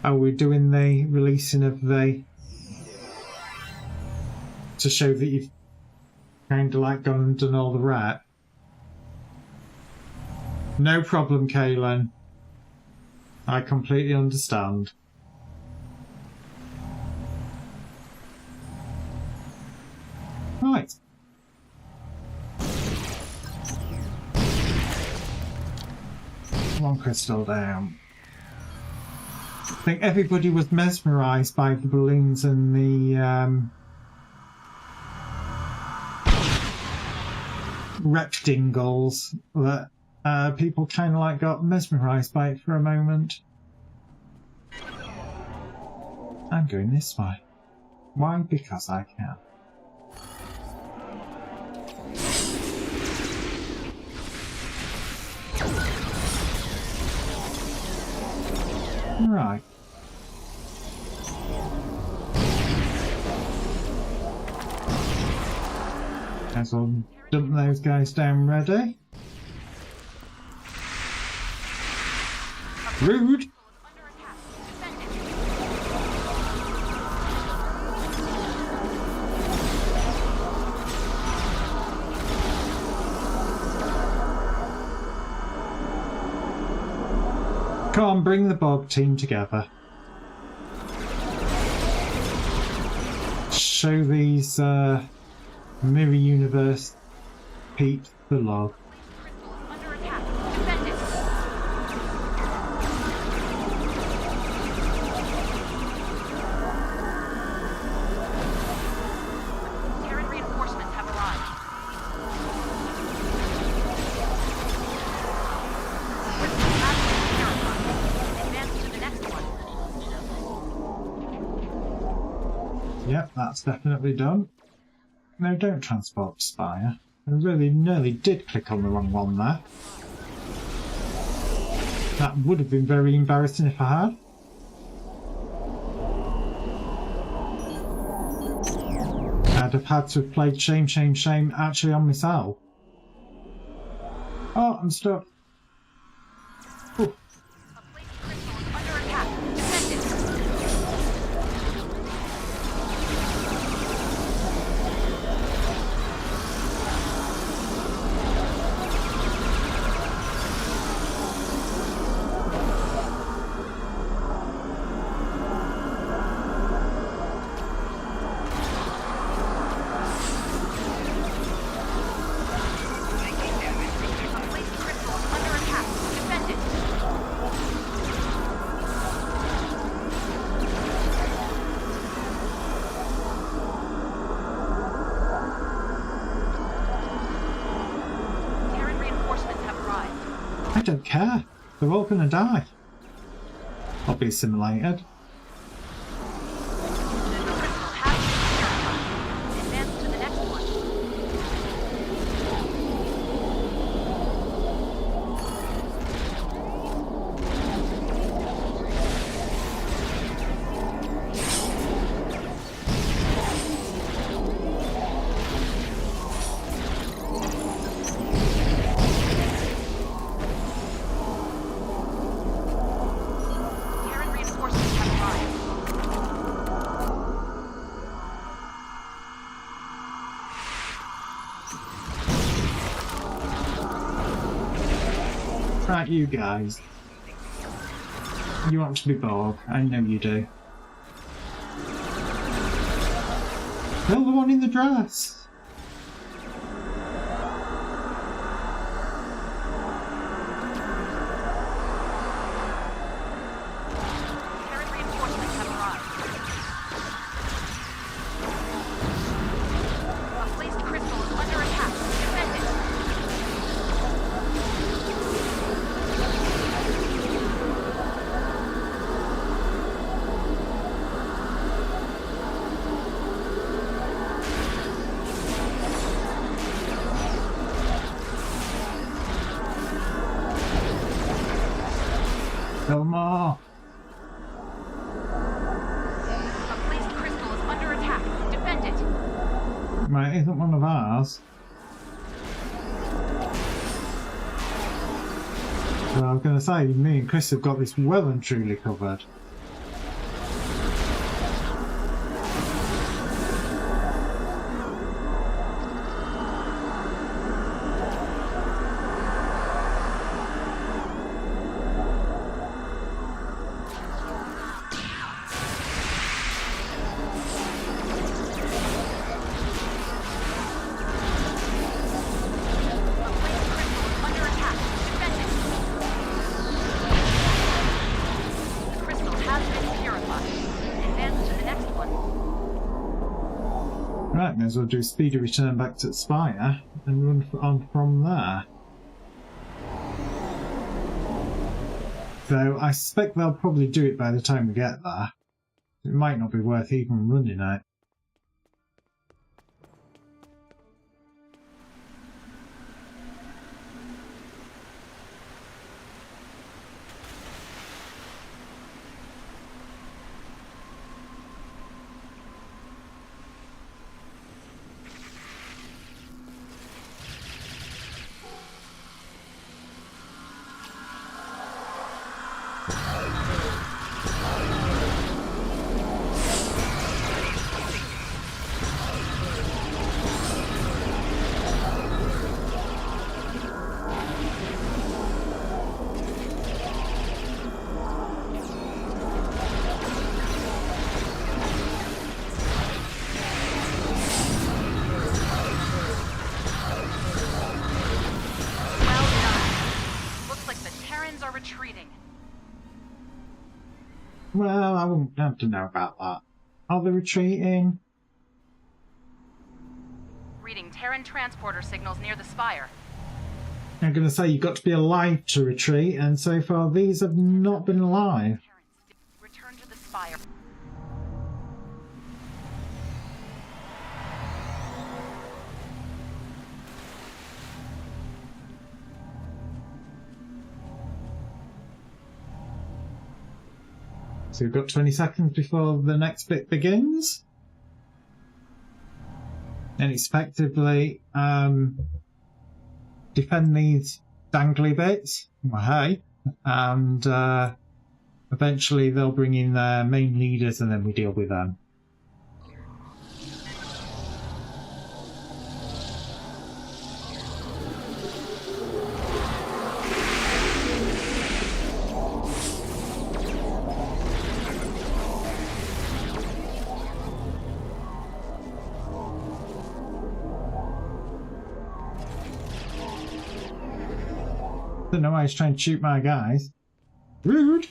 Are we doing the releasing of the... to show that you've kind of like gone and done all the rat? No problem, Kaylin. I completely understand. Right. One crystal down. I think everybody was mesmerised by the balloons and the rectangles that people kind of like got mesmerised by it for a moment. I'm going this way. Why? Because I can. Right. As I'll dump those guys down ready. Rude! Come on, bring the bog team together. Show these mirror universe peeps the log. Yep, that's definitely done. No, don't transport Spire. I really nearly did click on the wrong one there. That would have been very embarrassing if I had. I'd have had to have played Shame, Shame, Shame actually on myself. Oh, I'm stuck. Ooh. I don't care. They're all gonna die. I'll be assimilated. Right, you guys. You want to be Borg, I know you do. Kill the one in the dress! No more! A placed crystal is under attack. Defend it. Right, isn't one of ours. Well, I was going to say, me and Chris have got this well and truly covered. Right, may as well do a speedy return back to Spire and run on from there. So I suspect they'll probably do it by the time we get there. It might not be worth even running it. Well, I wouldn't have to know about that. Are they retreating? Reading Terran transporter signals near the spire. I'm going to say you've got to be alive to retreat, and so far these have not been alive. Return to the spire. So we've got 20 seconds before the next bit begins. And effectively defend these dangly bits. Well, hey. And eventually they'll bring in their main leaders and then we deal with them. Don't know why he's trying to shoot my guys. Rude!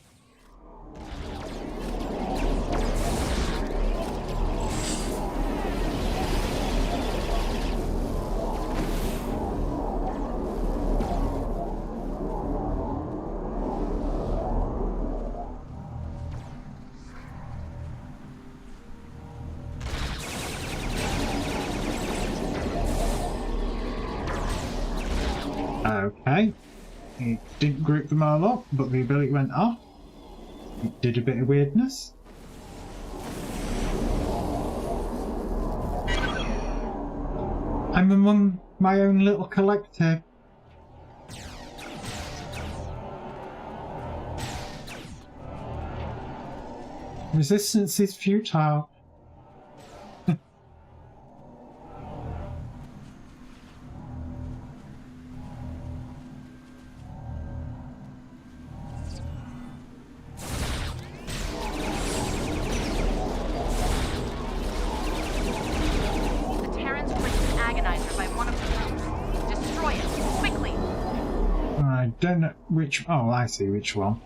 Okay. It didn't group them all up, but the ability went off. It did a bit of weirdness. I'm among my own little collective. Resistance is futile. I don't know which... Oh, I see which one.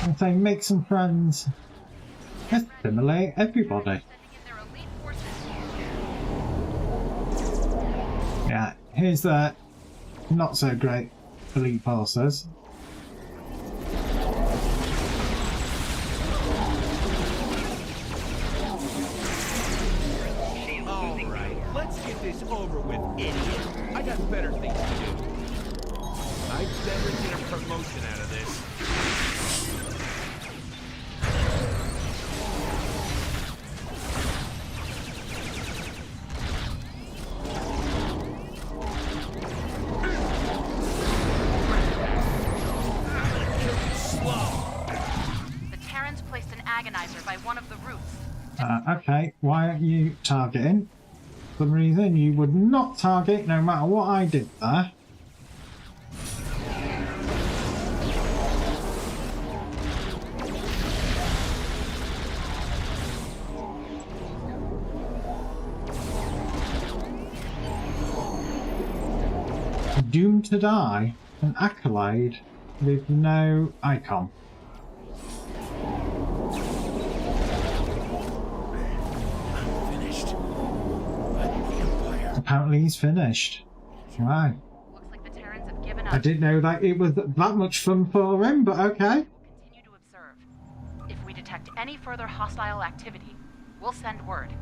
I'm saying make some friends. Assimilate everybody. Yeah, here's the not so great elite forces. Over with, idiot. I got better things to do. I'd better get a promotion out of this. The Terrans placed an agonizer by one of the routes. Okay, why aren't you targeting? For some reason you would not target no matter what I did there. Doomed to die, an accolade with no icon. apparently he's finished. Right. Looks like the Terrans have given up. I didn't know that it was that much fun for him, but okay. We'll continue to observe. If we detect any further hostile activity, we'll send word.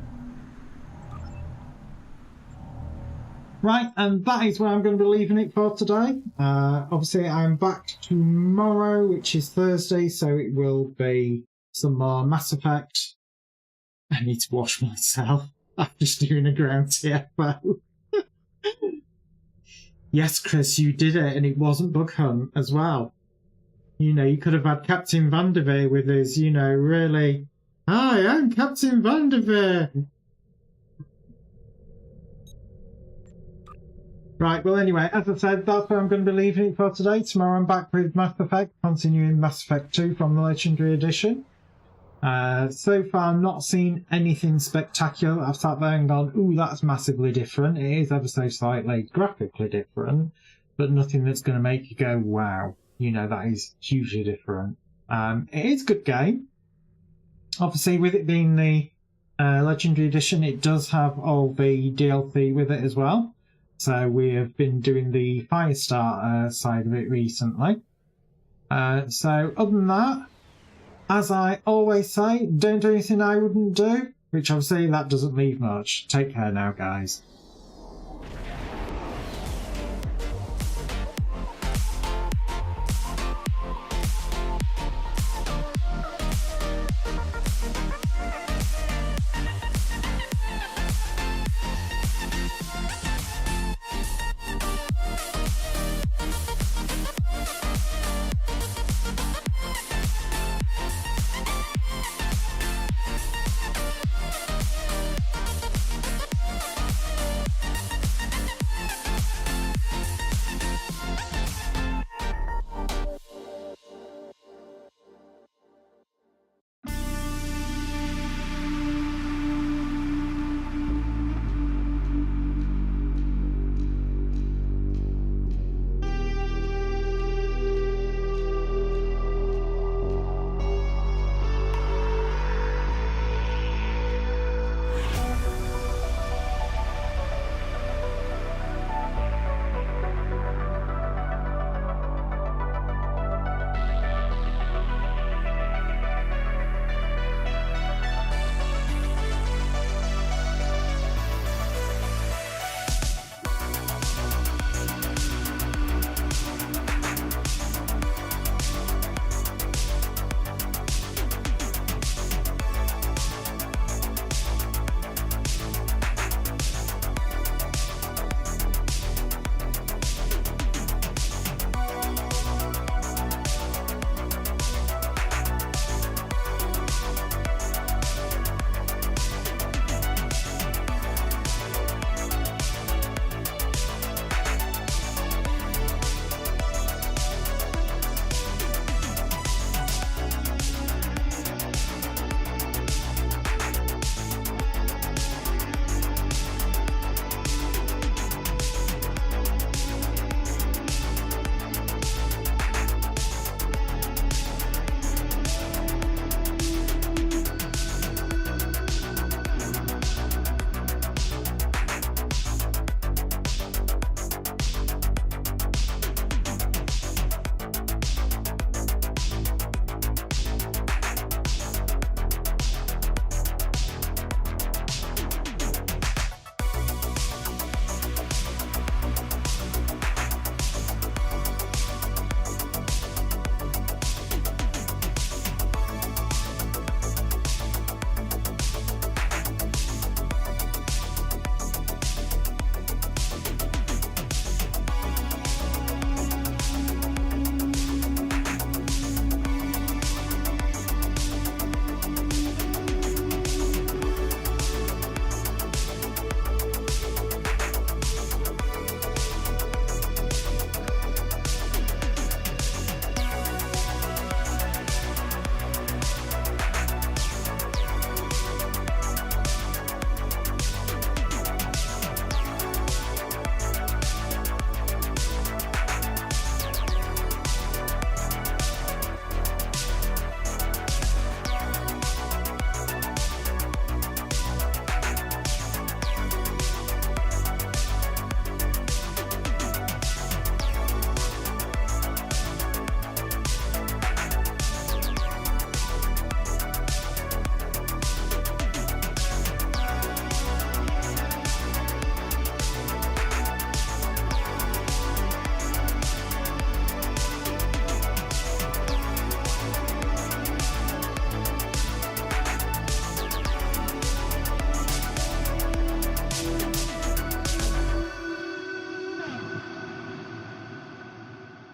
Right, and that is where I'm going to be leaving it for today. Obviously, I'm back tomorrow, which is Thursday, so it will be some more Mass Effect. I need to wash myself after doing a ground TFO. Yes, Chris, you did it, and it wasn't Bug Hunt as well. You know, you could have had Captain Vanderveer with us, you know, really. Hi, I'm Captain Vanderveer. Right, well anyway, as I said, that's where I'm going to be leaving it for today. Tomorrow I'm back with Mass Effect, continuing Mass Effect 2 from the Legendary Edition. So far I'm not seen anything spectacular. I've sat there and gone, ooh, that's massively different. It is ever so slightly graphically different, but nothing that's going to make you go, wow. You know, that is hugely different. It is a good game. Obviously, with it being the Legendary Edition, it does have all the DLC with it as well. So we have been doing the Firestarter side of it recently. So other than that, as I always say, don't do anything I wouldn't do, which obviously that doesn't leave much. Take care now, guys.